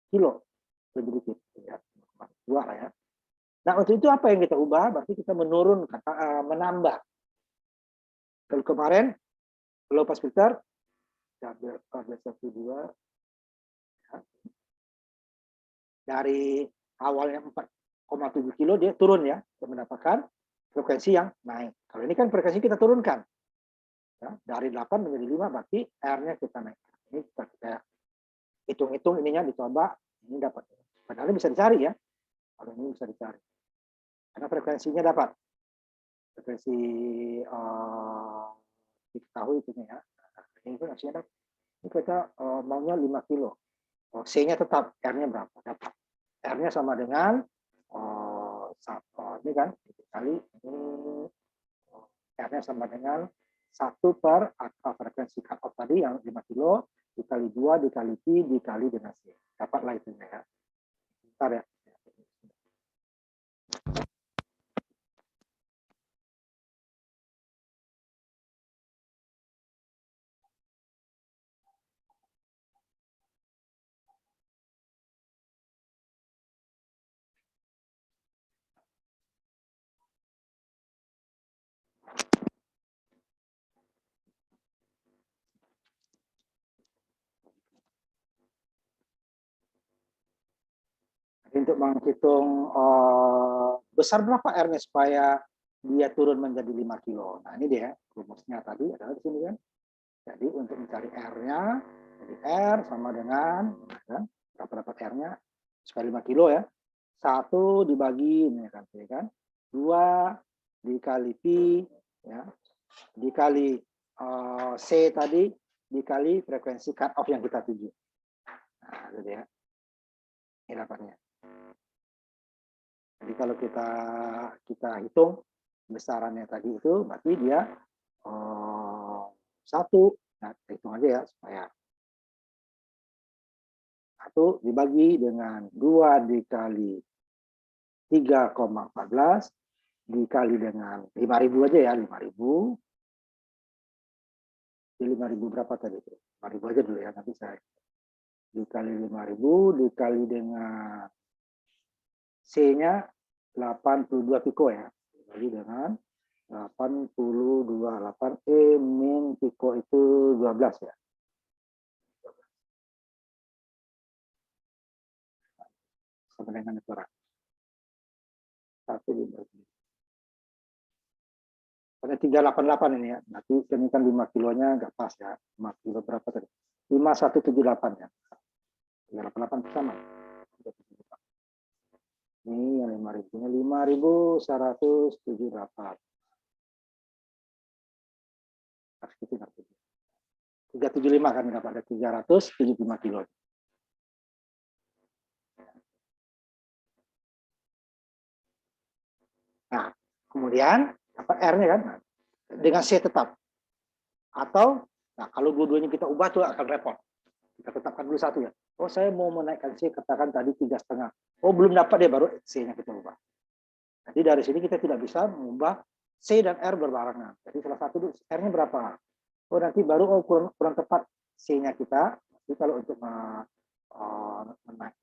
kilo. Lebih dikit. Ya. 2 lah ya. Nah, untuk itu apa yang kita ubah? Berarti kita menurunkan, menambah. Kalau kemarin low pass filter dari awalnya 4,7 kilo dia turun ya untuk mendapatkan frekuensi yang naik. Kalau ini kan frekuensi kita turunkan ya, dari 8 menjadi 5 berarti R-nya kita naikkan. Ini kita hitung-hitung ininya dicoba ini dapat. Padahal bisa dicari ya. Kalau ini bisa dicari. Karena frekuensinya dapat. Frekuensi diketahui itu ya. Ini pun hasilnya dapat. Ini kita maunya 5 kilo. C-nya tetap, R-nya berapa? Dapat. R-nya sama dengan ini kan, kali ini R-nya sama dengan 1 per frekuensi cut off tadi yang 5 kilo, dikali 2, dikali P, dikali dengan C. Dapatlah itu ya. Bentar ya. Untuk menghitung besar berapa R-nya supaya dia turun menjadi 5 kilo. Nah, ini dia rumusnya tadi adalah di sini kan. Jadi untuk mencari R-nya, jadi R sama dengan kan, berapa dapat R-nya supaya 5 kilo ya. 1 dibagi ini kan, 2 dikali P ya, dikali C tadi dikali frekuensi cut off yang kita tuju. Nah, gitu ya. Ini dapatnya. Jadi kalau kita hitung besarannya tadi itu, berarti dia 1. Nah, hitung aja ya supaya 1 dibagi dengan 2 dikali 3,14 dikali dengan 5.000 aja ya, 5.000. 5.000 berapa tadi? 5.000 aja dulu ya, nanti saya dikali 5.000 dikali dengan C-nya 82 piko ya. Dikali dengan 82, 8E min piko itu 12 ya. Sama dengan ukuran. 1,5. Pada 388 ini ya. Nanti ini kan 5 kilonya nggak pas ya. 5 kilo berapa tadi? 5178 ya. 388 sama. Ini yang 5.000-nya 5.178. Harus gitu nanti. 375 kan dapat ada 375 kilo. Nah, kemudian apa R-nya kan dengan C tetap. Atau nah kalau dua-duanya kita ubah tuh akan repot. Kita tetapkan dulu satu ya. Oh, saya mau menaikkan C, katakan tadi 3,5. Oh, belum dapat dia baru C-nya kita ubah. Jadi dari sini kita tidak bisa mengubah C dan R berbarengan. Jadi salah satu dulu R-nya berapa? Oh, nanti baru kurang tepat C-nya kita. Jadi kalau untuk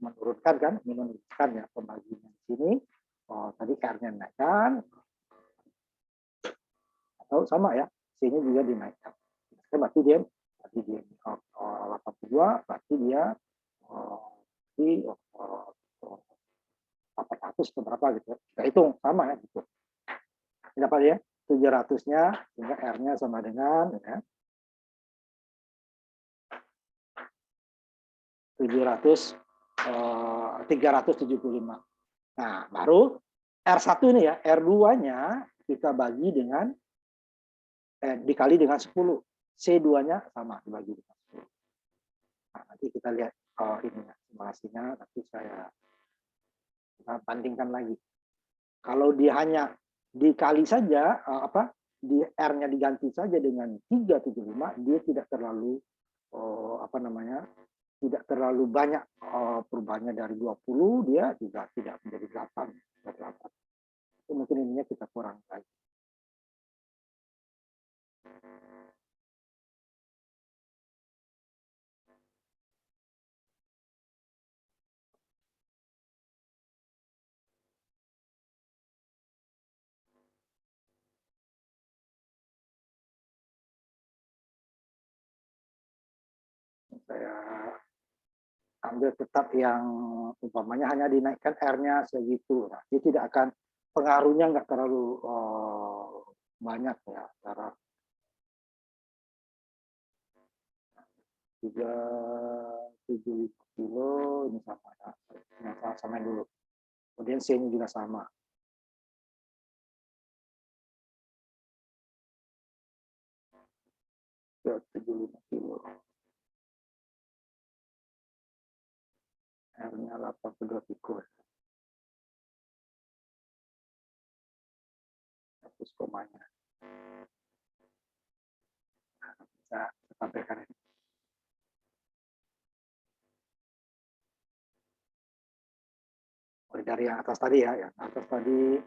menurunkan kan, menurunkan ya pembagian di sini. Oh, tadi R-nya naikkan. Atau sama ya, C-nya juga dinaikkan. Berarti dia 82, berarti dia di 800 atau berapa gitu. Kita hitung sama ya gitu. Dapat ya 700-nya sehingga R-nya sama dengan ya, 375. Nah, baru R1 ini ya, R2-nya kita bagi dengan dikali dengan 10. C2-nya sama dibagi dengan 10. Nah, nanti kita lihat ini ya, simulasinya, nanti saya bandingkan lagi. Kalau dia hanya dikali saja, di R-nya diganti saja dengan 375, dia tidak terlalu tidak terlalu banyak perubahannya dari 20, dia juga tidak menjadi 8. Itu mungkin ininya kita kurang lagi. Saya ambil tetap yang umpamanya hanya dinaikkan R-nya segitu. Nah, dia tidak akan pengaruhnya nggak terlalu banyak ya. Cara 375 kilo ini sama ya. Yang sama dulu. Kemudian C-nya juga sama. Ke 75 kilo. R-nya 82 piko. 100 komanya. Nah, bisa sampaikan ini. Dari yang atas tadi ya, yang atas tadi ya.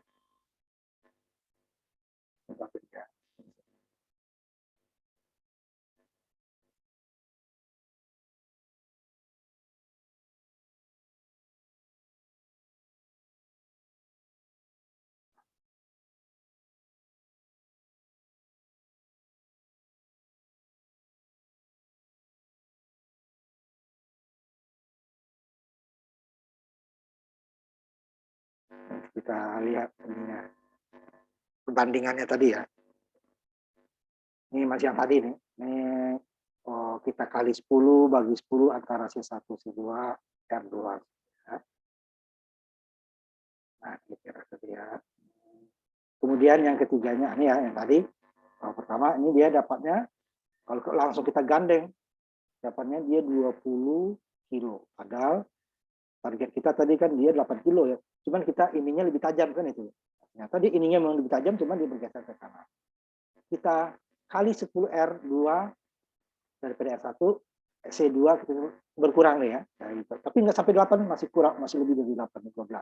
Kita lihat ininya, perbandingannya tadi ya. Ini masih yang tadi nih. Ini kita kali 10 bagi 10 antara C1, C2, R2. Ya. Nah, kira ya. Kemudian yang ketiganya, ini ya yang tadi. Pertama, ini dia dapatnya, kalau langsung kita gandeng, dapatnya dia 20 kilo. Padahal target kita tadi kan dia 8 kilo ya. Cuman kita ininya lebih tajam kan itu. Ternyata dia ininya memang lebih tajam, cuman dia bergeser ke kanan. Kita kali 10 R2 daripada R1, C2 kita berkurang nih ya. Tapi nggak sampai 8, masih kurang, masih lebih dari 8, 12.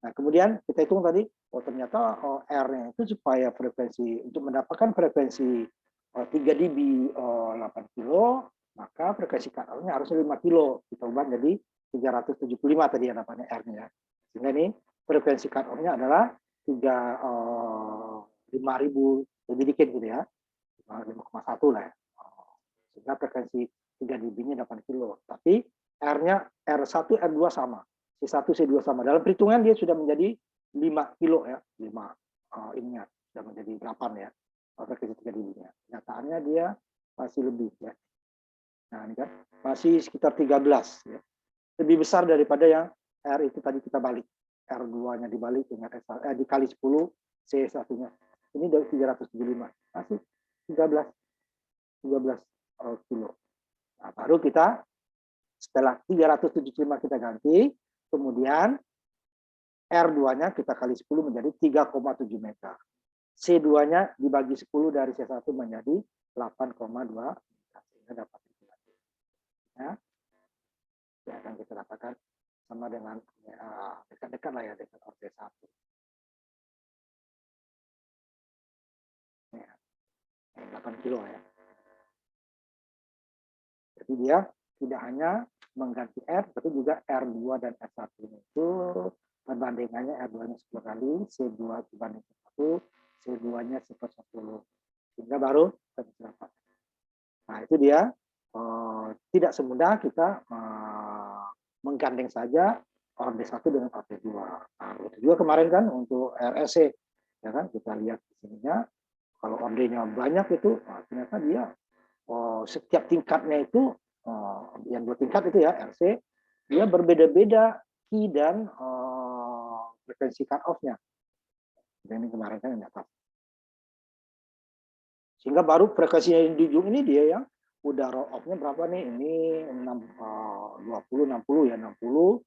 Nah, kemudian kita hitung tadi, ternyata R-nya itu supaya frekuensi, untuk mendapatkan frekuensi 3 dB 8 kilo, maka frekuensi cut-off-nya harusnya 5 kilo. Kita ubah jadi 375 tadi yang namanya R-nya. Sehingga ini frekuensi cut-off-nya adalah 5.000 lebih dikit gitu ya. 5,1 lah ya. Sehingga frekuensi 3 dB-nya 8 kilo. Tapi R-nya R1, R2 sama. C1, C2 sama. Dalam perhitungan dia sudah menjadi 5 kilo ya. 5 ininya sudah menjadi 8 ya. Frekuensi 3 dB-nya. Kenyataannya dia masih lebih ya. Nah, ini kan masih sekitar 13 ya. Lebih besar daripada yang R itu tadi kita balik. R2-nya dibalik dengan dikali 10, C1-nya. Ini dari 375. Masih 13 kilo. Nah, baru kita setelah 375 kita ganti, kemudian R2-nya kita kali 10 menjadi 3,7 meter. C2-nya dibagi 10 dari C1 menjadi 8,2 meter. Sehingga dapat ya, akan kita dapatkan sama dengan dekat-dekat lah ya, dekat C1. Ya, 8 kilo ya. Jadi dia tidak hanya mengganti R, tapi juga R2 dan R1 itu perbandingannya R2-nya 10 kali, C2 dibanding C1, C2-nya 10. Sehingga baru kita dapat. Nah, itu dia tidak semudah kita menggandeng saja orde 1 dengan orde 2. Nah, itu juga kemarin kan untuk RSC, ya kan kita lihat di sininya, kalau ordenya banyak itu, ternyata dia setiap tingkatnya itu, yang 2 tingkat itu ya, RC, dia berbeda-beda key dan frekuensi cut off-nya. Ini kemarin kan yang dapat. Sehingga baru frekuensinya yang di ujung ini dia yang udah roll off-nya berapa nih? Ini 20, 60 ya, 60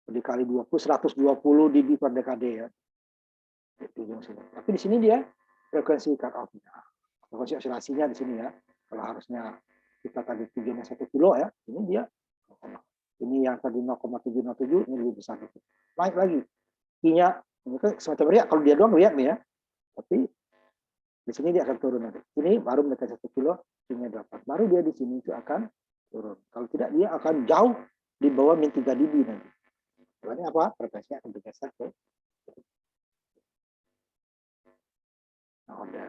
dikali 20, 120 dB per dekade ya. Di ujung sini. Tapi di sini dia frekuensi cut off-nya. Frekuensi osilasinya di sini ya. Kalau harusnya kita tadi tujuannya 1 kilo ya, ini dia ini yang tadi 0,707, ini lebih besar. Naik lagi. Q-nya ini kan semacam riak, kalau dia doang riak nih ya. Tapi di sini dia akan turun nanti. Ini baru mendekati 1 kilo, Q-nya 8. Baru dia di sini itu akan turun. Kalau tidak dia akan jauh di bawah min 3 dB nanti. Soalnya apa? Frekuensinya akan bergeser ke udah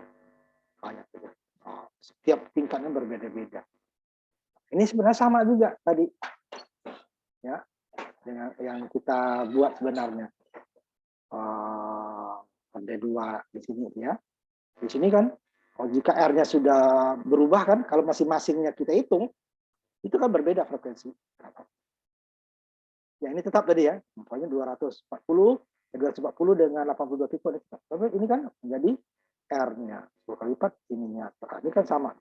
banyak juga. Setiap tingkatnya berbeda-beda. Ini sebenarnya sama juga tadi ya dengan yang kita buat sebenarnya. Ada 2 di sini ya. Di sini kan jika R-nya sudah berubah kan, kalau masing-masingnya kita hitung itu kan berbeda frekuensi. Ya ini tetap tadi ya, pokoknya 240 dengan 82 pico ini tetap. Tapi ini kan menjadi R-nya 10 kali lipat ininya. Ini kan sama.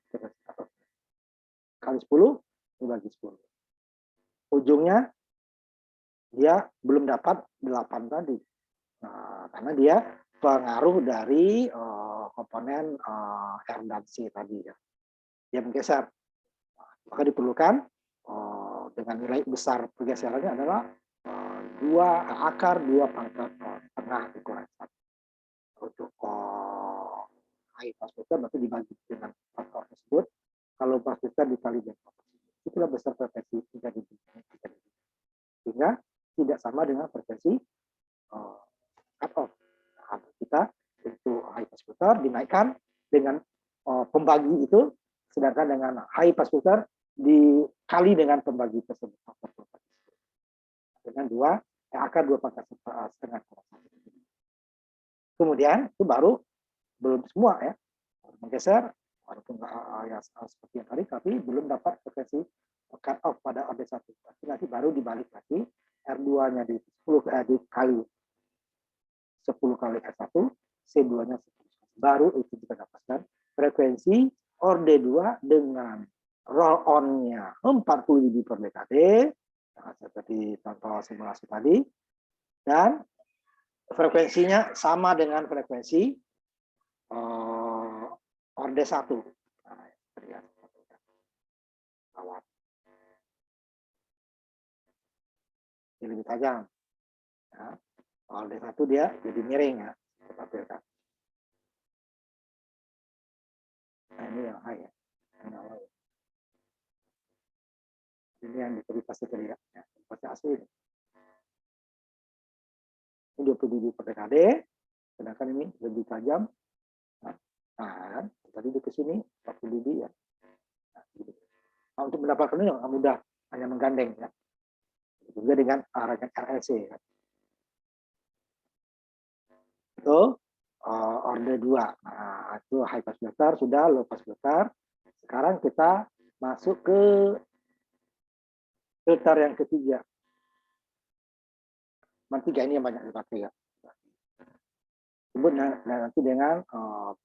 Kali 10 dibagi 10. Ujungnya dia belum dapat 8 tadi. Nah, karena dia pengaruh dari komponen R dan C tadi ya. Dia menggeser. Maka diperlukan dengan nilai besar pergeserannya adalah 2 akar 2 pangkat tengah dikurangi 1. Untuk I pas besar berarti dibagi dengan faktor tersebut. Kalau pas besar dikali dengan faktor tersebut. Itulah besar frekuensi 3 dB. Sehingga tidak sama dengan frekuensi cut off. Nah, kita itu high pass filter dinaikkan dengan pembagi itu, sedangkan dengan high pass filter dikali dengan pembagi tersebut. Dengan 2 akar 2 pangkat setengah. Kemudian itu baru belum semua ya, menggeser walaupun ya seperti yang tadi, tapi belum dapat frekuensi cut off pada orde 1. Nanti baru dibalik lagi R2-nya dikali 10 kali R1, C2-nya 10. Baru itu kita dapatkan frekuensi orde 2 dengan roll on-nya 40 dB per dekade, seperti contoh simulasi tadi, dan frekuensinya sama dengan frekuensi orde 1. Nah, ini lebih tajam. Ya. Kalau D1 dia jadi miring ya, tampilkan. Nah ini yang high ya, yang low. Ini yang diprediksi tadi ya, pasnya asli ini. Ini 20 dB per dekade, sedangkan ini lebih tajam. Nah, tadi di sini 40 dB ya. Nah, untuk mendapatkan ini nggak mudah, hanya menggandeng ya. Juga dengan rangkaian RLC ya. Itu order 2. Nah, itu high pass filter sudah, low pass filter. Sekarang kita masuk ke filter yang ketiga. Tiga ini yang banyak dipakai ya. Sebut nanti dengan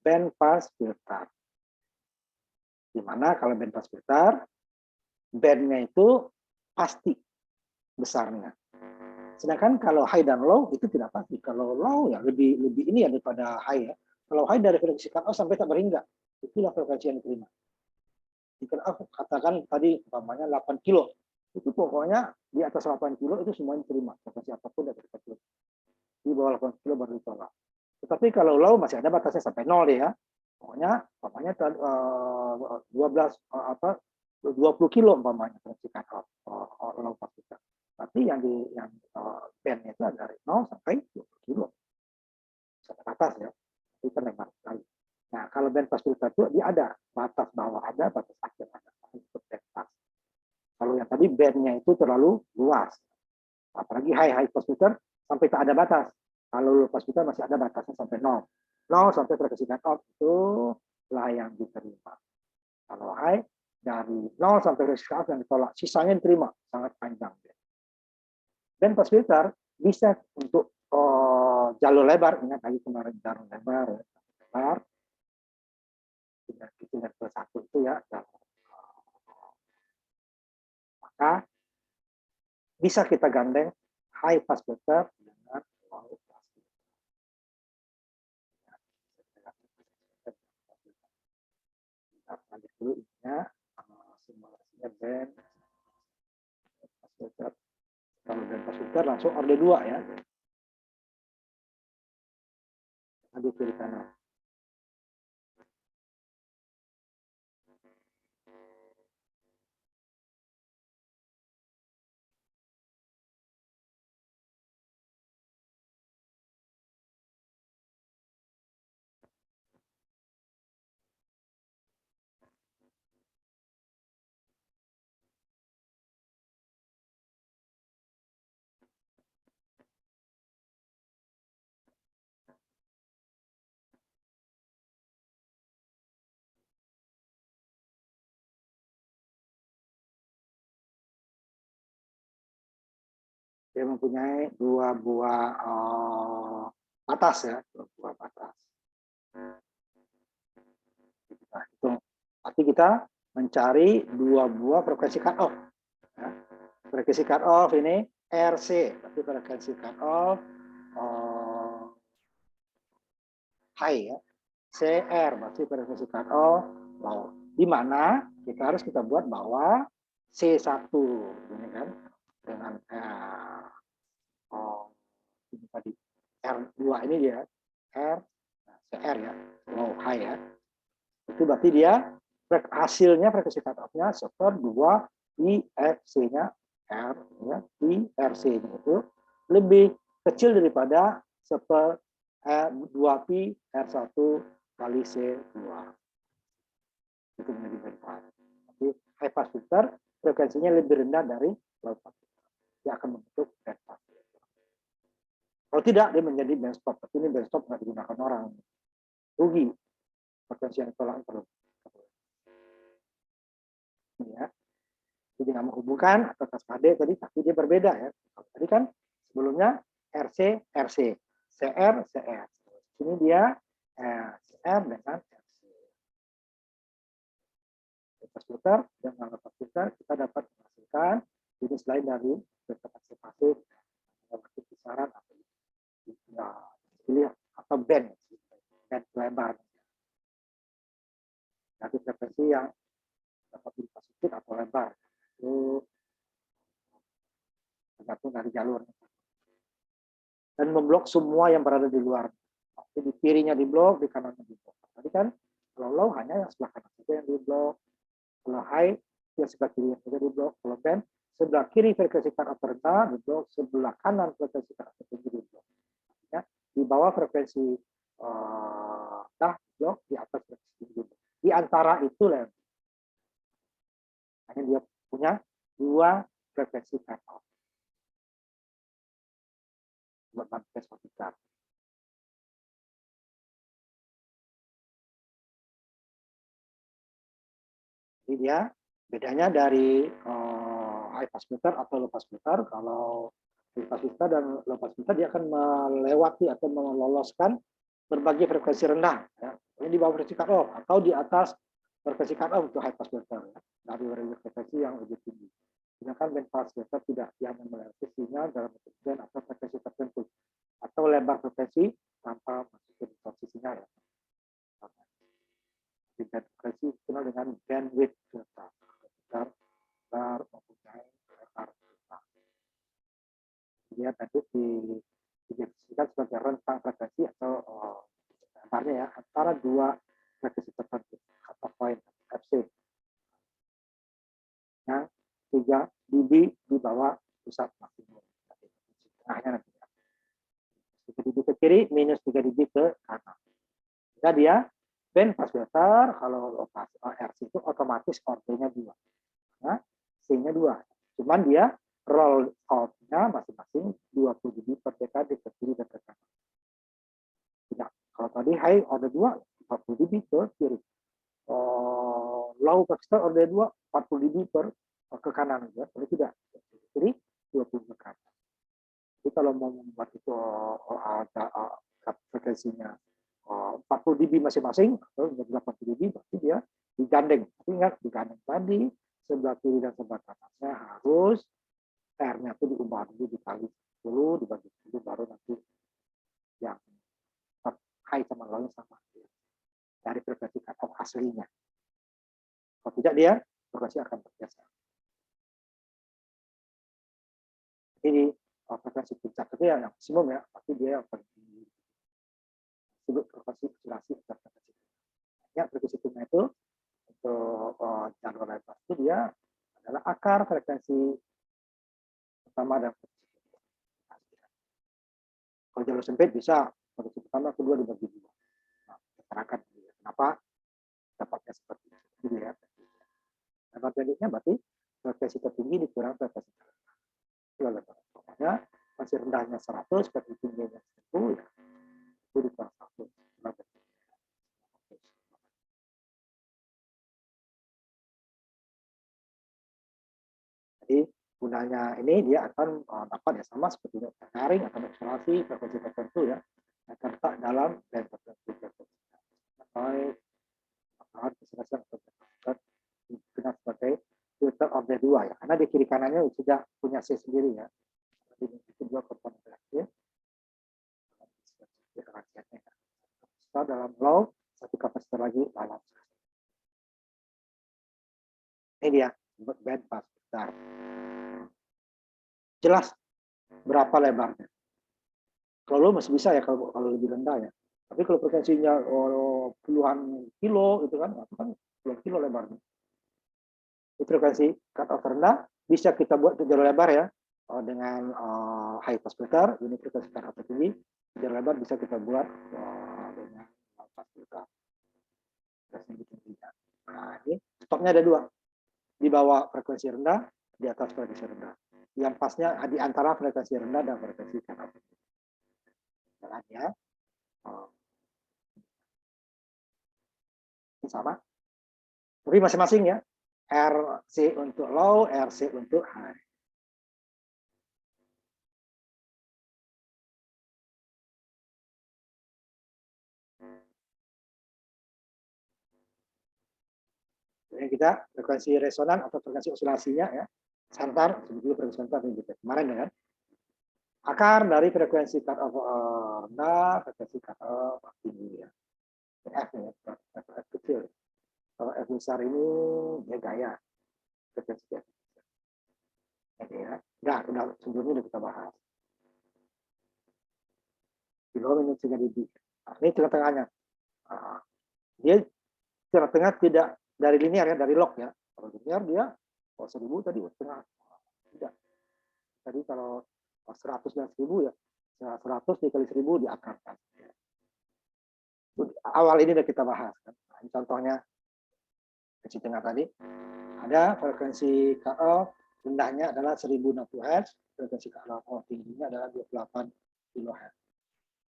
band pass filter. Dimana kalau band pass filter, bandnya itu pasti besarnya. Sedangkan kalau high dan low itu tidak pasti. Kalau low ya lebih ini ya daripada high ya. Kalau high dari frekuensi cut off sampai tak berhingga, itulah frekuensi yang diterima. Jika aku katakan tadi umpamanya 8 kilo, itu pokoknya di atas 8 kilo itu semuanya diterima, frekuensi apapun dari 8 kilo. Di bawah 8 kilo baru ditolak. Tetapi kalau low masih ada batasnya sampai 0 ya. Pokoknya umpamanya 20 kilo umpamanya frekuensi cut off low pass filter. Tapi yang bandnya itu dari 0 sampai 20 kilo. Sampai atas ya. Itu lebar sekali. Nah, kalau band pass filter itu dia ada batas bawah ada, batas akhir ada. Itu band pass. Kalau yang tadi bandnya itu terlalu luas. Apalagi high pass filter sampai tak ada batas. Kalau low pass filter masih ada batasnya sampai 0. 0 sampai frekuensi cut off itu lah yang diterima. Kalau high dari 0 sampai frekuensi cut off yang ditolak, sisanya diterima, sangat panjang. Dan pass filter bisa untuk jalur lebar, ingat lagi kemarin jalur lebar, lebar, itu level 1 itu ya, maka bisa kita gandeng high pass filter dengan low pass filter. Kita lanjut dulu intinya, simulasinya band pass filter. Kalau band pass filter langsung order 2 ya. Tadi kiri kanan. Dia mempunyai 2 buah batas ya, 2 buah batas. Nah, itu arti kita mencari 2 buah frekuensi cut off. Ya. Frekuensi cut off ini RC, tapi frekuensi cut off high ya. CR berarti frekuensi cut off low. Di mana kita buat bahwa C1 ini kan dengan ini tadi R2 ini dia R CR ya, low high ya. Itu berarti dia hasilnya frekuensi cut off-nya seper 2 IFC-nya R ya, IRC-nya itu lebih kecil daripada seper 2pi R1 kali C2. Itu menjadi band. Tapi high pass filter frekuensinya lebih rendah dari low pass filter. Dia akan membentuk band pass filter. Kalau tidak, dia menjadi band stop. Tapi ini band stop nggak digunakan orang. Rugi. Frekuensi yang ditolak terus. Ya. Jadi nggak menghubungkan atau KD tadi, tapi dia berbeda ya. Tadi kan sebelumnya RC, RC, CR, CR. Ini dia CR dengan RC. Pass filter dengan pass filter kita dapat menghasilkan jenis lain dari vegetasi pasif, waktu kisaran atau atau band lebar. Jadi frekuensi yang dapat pasif atau lebar itu tergantung dari jalur. dan memblok semua yang berada di luar. Jadi di kirinya diblok, di kanannya diblok. Tadi kan kalau low hanya yang sebelah kanan saja yang diblok. Kalau high yang sebelah kiri yang saja diblok. Kalau band sebelah kiri frekuensi cut off terendah diblok, sebelah kanan frekuensi cut off tertinggi diblok. Ya, di bawah frekuensi diblok, di atas frekuensi diblok. Di antara itu lah hanya dia punya dua frekuensi cut off. Buat manifest vertikal. Jadi dia bedanya dari high pass filter atau low pass filter. Kalau high pass filter dan low pass filter dia akan melewati atau meloloskan berbagai frekuensi rendah. Ya. Ini di bawah frekuensi cut off atau di atas frekuensi cut off untuk high pass filter. Ya. Dari frekuensi yang lebih tinggi. Sedangkan band pass filter tidak, dia hanya melewati sinyal dalam bentuk band atau frekuensi tertentu atau lebar frekuensi tanpa masuk ke posisinya. Ya. Band frekuensi dikenal dengan bandwidth filter. Filter mempunyai lebar filter. Dia tadi didefinisikan sebagai rentang frekuensi atau lebarnya ya antara dua frekuensi tertentu atau point FC yang 3 dB di bawah pusat maksimum. Tengahnya nanti ya. 3 dB ke kiri minus 3 dB ke kanan. Jika dia band pass filter, kalau RC itu otomatis ordernya 2. Nah, C-nya 2. Cuman dia roll out-nya masing-masing 20 dB per dekade ke kiri dan ke kanan. Tidak. Kalau tadi high order 2, 40 dB ke kiri. Low filter order 2, 40 dB ke kanan. Ya. Kalau tidak, kiri 20 ke kanan. Jadi kalau mau membuat itu ada frekuensinya 40 dB masing-masing atau 80 dB, berarti dia digandeng. Tapi ingat, digandeng tadi sebelah kiri dan sebelah kanannya harus R-nya itu diubah dulu dikali 10 dibagi 10 baru nanti yang high sama low sama dari frekuensi cut off aslinya. Kalau tidak dia frekuensi akan bergeser. Jadi frekuensi puncak itu yang maksimum ya, tapi dia yang paling tinggi. Disebut frekuensi oscilasi frekuensi. Ya, frekuensi tengah itu untuk jalur lebar itu dia adalah akar frekuensi pertama dan frekuensi kedua. Kalau jalur sempit bisa frekuensi pertama kedua dibagi 2. Nah, terangkan kenapa dapatnya seperti itu ya. Lebar pendeknya berarti frekuensi tertinggi dikurang frekuensi terendah. Itu lebar. Pokoknya frekuensi rendahnya 100, frekuensi tingginya 10 ya. Itu dikurang 1. Jadi gunanya ini dia akan dapat ya sama seperti jaring atau oscilasi frekuensi tertentu ya yang terletak dalam band frekuensi dikenal sebagai filter order 2 ya karena di kiri kanannya sudah punya C sendiri ya. Jadi itu dua komponen terakhir. Dalam low satu kapasitor lagi dalam. Ini dia band pass filter. Jelas berapa lebarnya. Kalau masih bisa ya kalau lebih rendah ya. Tapi kalau frekuensinya puluhan kilo itu kan puluhan kilo lebarnya. Di frekuensi cut off rendah bisa kita buat jalur lebar ya dengan high pass filter. Ini frekuensi cut off tinggi. Jalur lebar bisa kita buat dengan low pass filter. Nah ini stopnya ada 2. Di bawah frekuensi rendah, di atas frekuensi rendah. Yang pasnya di antara frekuensi rendah dan frekuensi cut off. Jalannya sama. Tapi masing-masing ya. RC untuk low, RC untuk high. Jadi kita frekuensi resonan atau frekuensi oscilasinya ya. Santar, sebetulnya frekuensi santar gitu. Kemarin ya kan. Akar dari frekuensi cut off rendah, frekuensi cut off tinggi ya. F ya, F kecil. Kalau F besar ini dia gaya. Frekuensi F. Oke ya. Udah sebelumnya udah kita bahas. Kilo minus 3 dB. Nah, ini tengah-tengahnya. Nah, dia tengah-tengah tidak dari linear ya, dari log ya. Kalau linear dia 1000 tadi tengah. Tidak. Tadi kalau 100 dan 1000 ya, 100 dikali 1000 diakarkan. Awal ini sudah kita bahas. Kan? Nah, ini contohnya frekuensi tengah tadi. Ada frekuensi KL rendahnya adalah 1060 Hz, frekuensi KL tingginya adalah 28 kHz.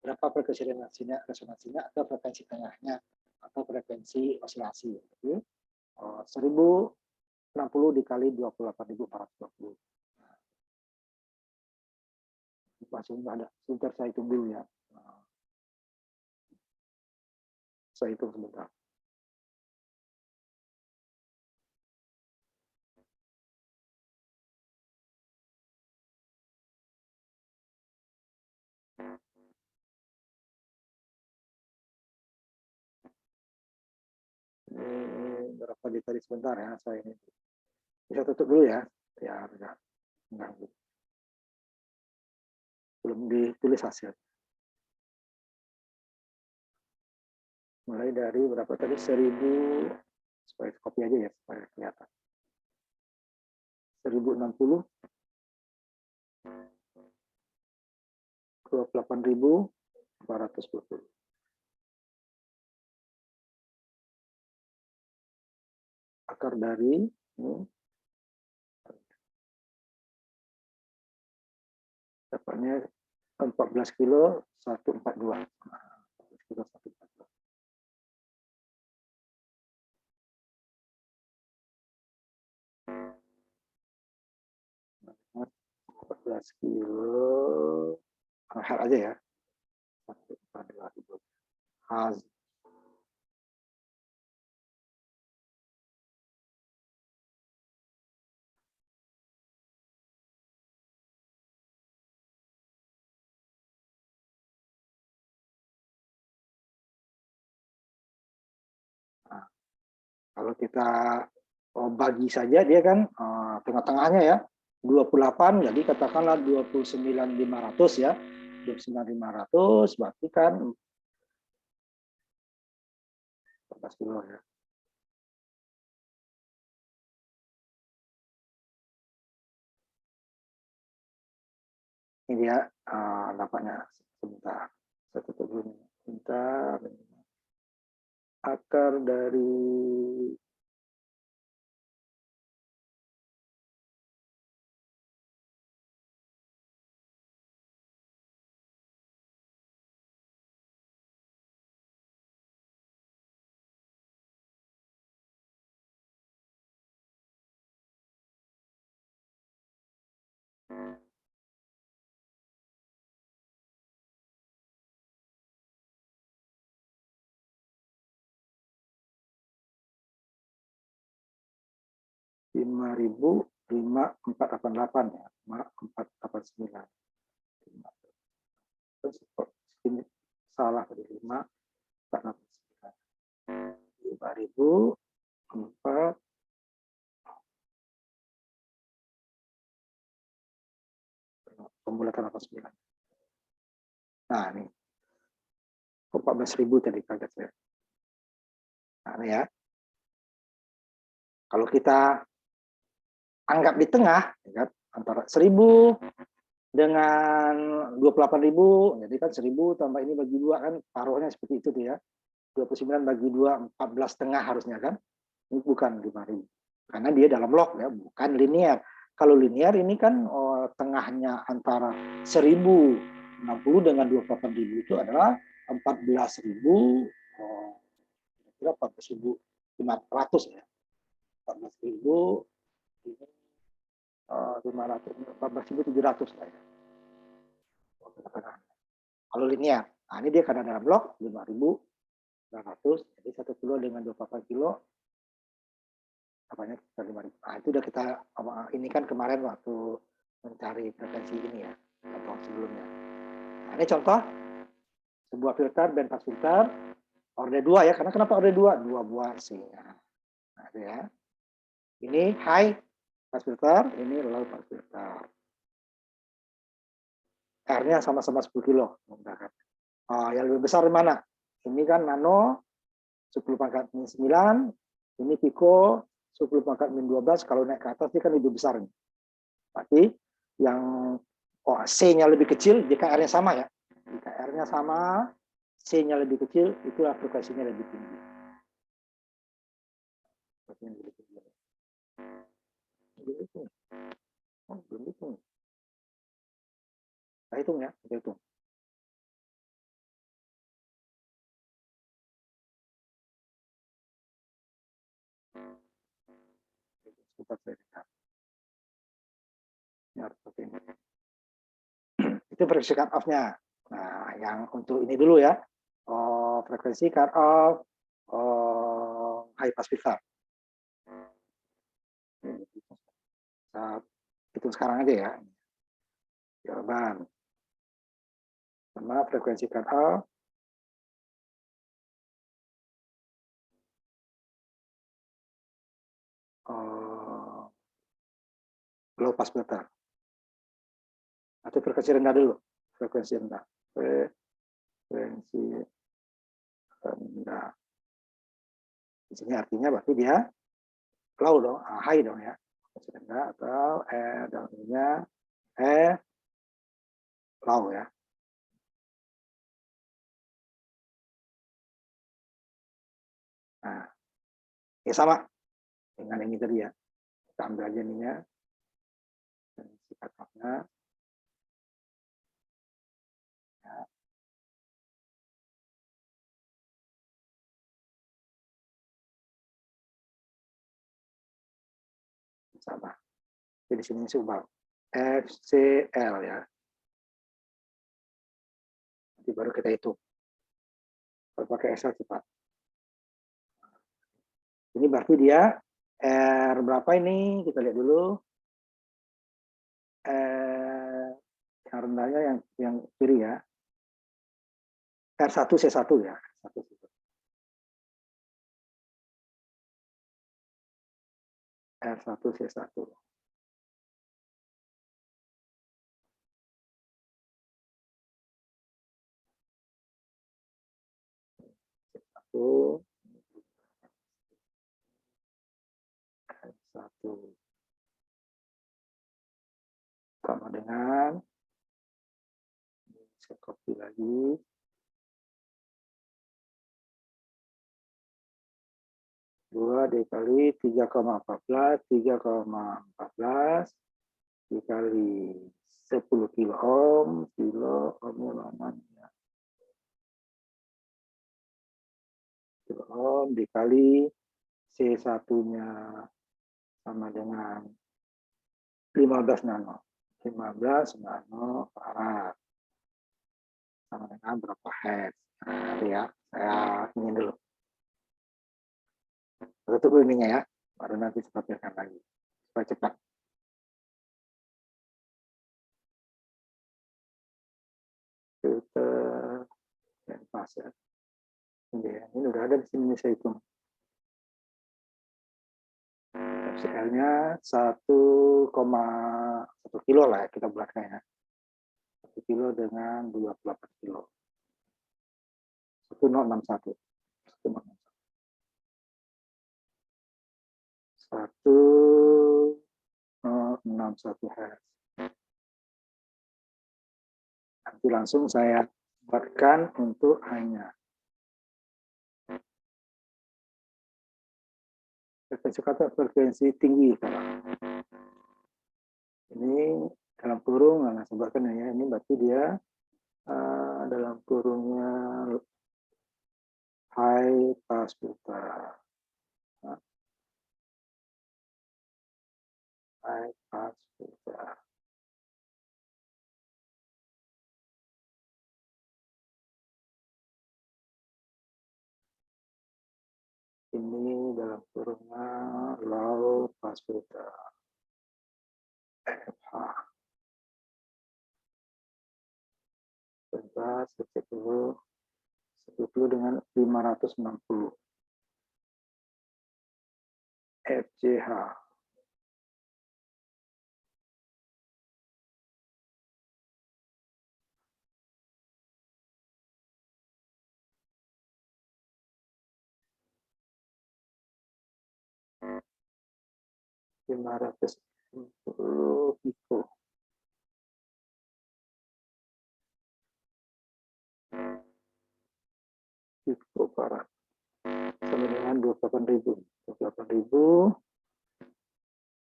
Berapa frekuensi resonansinya atau frekuensi tengahnya atau frekuensi osilasi. Jadi 1060 dikali 28.420. Masih ada. Sebentar saya hitung dulu ya. Saya hitung sebentar. Ini berapa tadi sebentar ya, saya ini bisa tutup dulu ya, enggak belum ditulis hasil. Mulai dari berapa tadi 1000, supaya copy aja ya supaya kelihatan. 1060 28.420. Akar dari ini dapatnya 14 kilo 142. Nah, 14 kilo 142. Nah, 14 kilo hal aja ya. 142. Haz. Nah, kalau kita bagi saja dia kan tengah-tengahnya ya 28, jadi katakanlah 29.500 ya, 29.500 berarti kan 14 kilo ya. Ini dia dapatnya sebentar. Saya tutup dulu sebentar. Akar dari 5.488 ya, 489. Terus ini salah tadi 5.489. 5.400 pembulatan 89. Nah, ini 14.000 tadi kaget saya. Nah, ini ya. Kalau kita anggap di tengah, ya kan, antara 1000 dengan 28.000, jadi kan 1000 tambah ini bagi 2 kan, paruhnya seperti itu tuh ya. 29 bagi 2, 14,5 harusnya kan. Ini bukan 5.000. Karena dia dalam log ya, bukan linear. Kalau linear ini kan tengahnya antara 1060 dengan 28.000 itu adalah 14.000, kira 14.500 ya. 14.000 ini 14.700 lah ya. Kalau linear, nah ini dia karena dalam blok 5.900, jadi 1 kilo dengan 28 kilo, apanya 5.000. Nah itu udah kita ini kan kemarin waktu mencari frekuensi ini ya, contoh sebelumnya. Nah ini contoh sebuah filter band pass filter orde 2 ya, karena kenapa orde 2? 2 buah singa. Nah itu ya. Ini high pass filter, ini low pass filter. R-nya sama-sama 10 kilo menggunakan. Yang lebih besar mana? Ini kan nano 10 pangkat min 9, ini piko 10 pangkat min 12, kalau naik ke atas ini kan lebih besar. Berarti yang C-nya lebih kecil, jika R-nya sama ya. Jika R-nya sama, C-nya lebih kecil, itulah frekuensinya lebih tinggi. Belum hitung. Kita hitung ya, kita hitung. Sebentar saya lihat. Ini harus pakai ini. Itu frekuensi cut off-nya. Nah, yang untuk ini dulu ya. Frekuensi cut off high pass filter. Hitung sekarang aja ya. Jawaban. Sama frekuensi cut off. Low pass filter. Atau frekuensi rendah dulu. Frekuensi rendah. Frekuensi rendah. Di sini artinya berarti dia low dong, high dong ya. Frekuensi rendah atau dalamnya low ya. Nah, ya sama dengan ini tadi ya. Kita ambil aja ininya. Dan sifatnya. Ya. Sama. Jadi di sini subal. FCL ya. Nanti baru kita hitung. Kalau pakai Excel cepat. Ini berarti dia R berapa ini? Kita lihat dulu. Yang rendahnya yang kiri ya. R1 C1 ya. R1 C1. R1 sama dengan, saya copy lagi, 2 dikali 3,14, 3,14 dikali 10 kilo ohm, ya. Kilo ohm dikali C1-nya sama dengan 15 nano. 15 nano farad. Sama dengan berapa hertz. Nah, ya, saya ingin dulu. Tutup dulu ininya ya, baru nanti sepatirkan lagi. Supaya cepat. Filter dan pas ya. Ini udah ada di sini saya hitung. FCL-nya 1,1 kilo lah ya, kita bulatkan ya. 1 kilo dengan 28 kilo. 1061. 1,61 Hz. Nanti langsung saya buatkan untuk hanya frekuensi tinggi. Ini dalam kurung, nah sebutkan ya, ini berarti dia dalam kurungnya high pass filter. High pass filter. Ini dalam kurungnya low pass filter. FH. Sebentar, cek dulu. 10 dengan 560. FCH. 560 pico. Pico para sama dengan 28.000. 28.000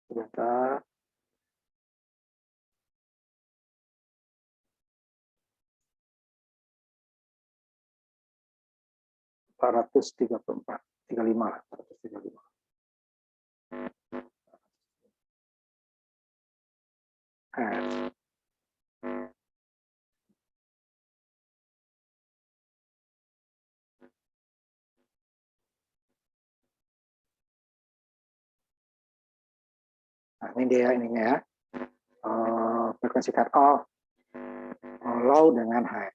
ternyata 434, 35 lah, 435. Nah, ini dia ininya ya. Frekuensi cut off, low dengan high.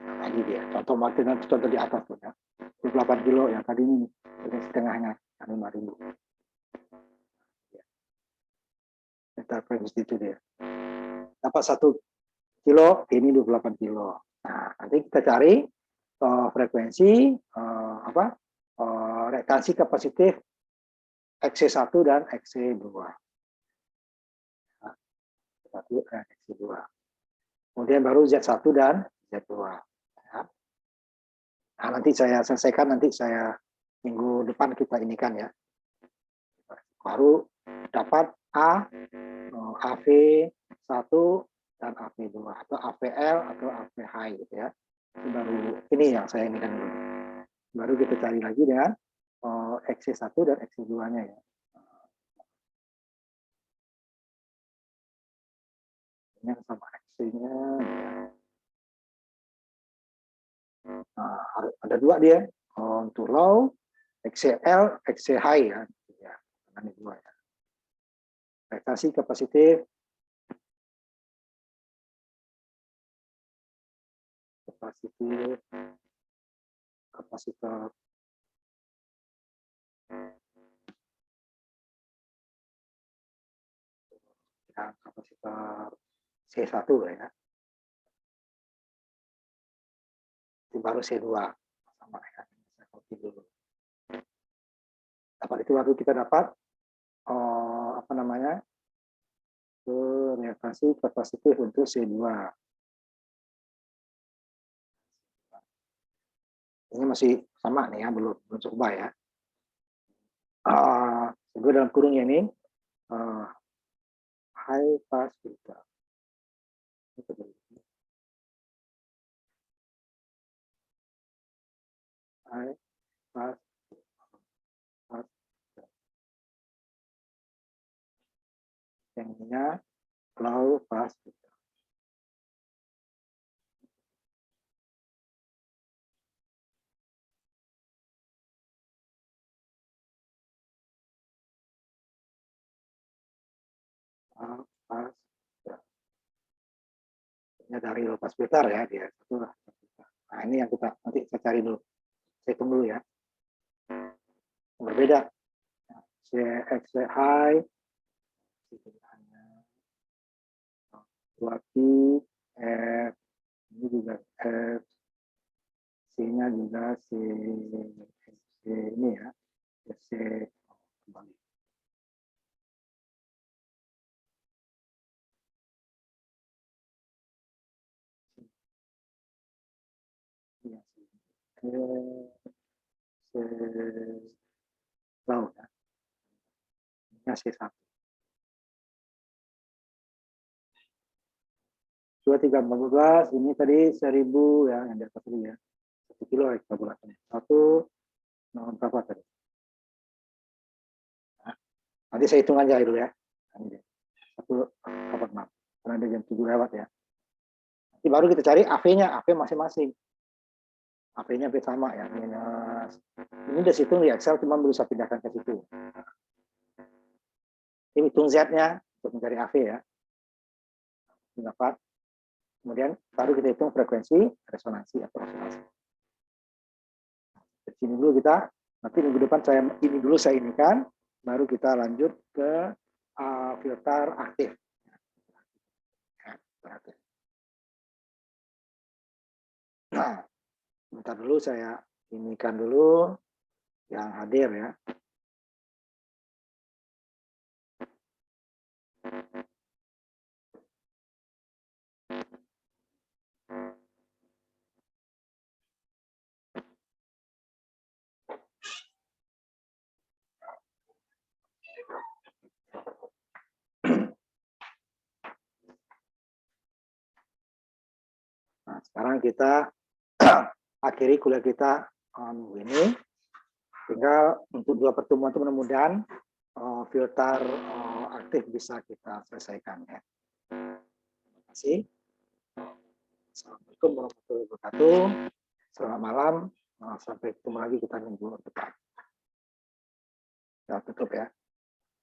Nah, ini dia. Contoh di atas tuh ya. 28 kilo yang tadi ini setengahnya 5.000. Kita frekuensi itu dia. Dapat 1 kilo, ini 28 kilo. Nah, nanti kita cari frekuensi reaktansi kapasitif XC1 dan XC2. Nah, X1 dan XC2. Kemudian baru Z1 dan Z2. Ya. Nah, nanti saya selesaikan, nanti saya minggu depan kita inikan ya. Baru dapat AV1 dan AV2 atau AVL atau AV high gitu ya. Baru ini yang saya inikan dulu. Baru kita cari lagi dengan XC1 dan XC2-nya ya. Ini sama XC-nya. Nah, ada dua dia. Untuk low, XCL, XC high ya. Ini dua ya. Reaktasi kapasitif. Kapasitor yang kapasitor C1 ya. Itu baru C2 sama ya. Dulu. Dapat itu baru kita dapat reaktasi kapasitif untuk C2. Ini masih sama nih ya, belum coba ya. Gue dalam kurungnya ini high pass filter. High pass yang low pass filter. Dari low pass filter ya dia. Nah, ini yang kita nanti saya cari dulu. Saya hitung dulu ya. Berbeda. CX high, F, ini juga F, C-nya juga C ini ya, C kembali. Low ya. Ini C1. 2314 ini tadi 1000 ya yang di atas tadi ya. 1 kilo ya kita bulatkan. 1 berapa tadi? Nah, nanti saya hitung aja dulu ya. 1,46 karena ada jam 7 lewat ya. Nanti baru kita cari AV-nya, AV masing-masing. AV-nya sama ya, minus. Ini udah situ di Excel, cuma berusaha pindahkan ke situ. Ini hitung Z-nya untuk mencari AV ya. Dapat. Kemudian baru kita hitung frekuensi resonansi atau resonansi. Di sini dulu kita, nanti minggu depan ini dulu saya inikan, baru kita lanjut ke filter aktif. Nah, bentar dulu saya inikan dulu yang hadir ya. sekarang kita akhiri kuliah kita minggu ini. Tinggal untuk 2 pertemuan itu mudah-mudahan filter aktif bisa kita selesaikan ya. Terima kasih. Assalamualaikum warahmatullahi wabarakatuh. Selamat malam. Sampai ketemu lagi kita minggu depan. Kita tutup ya.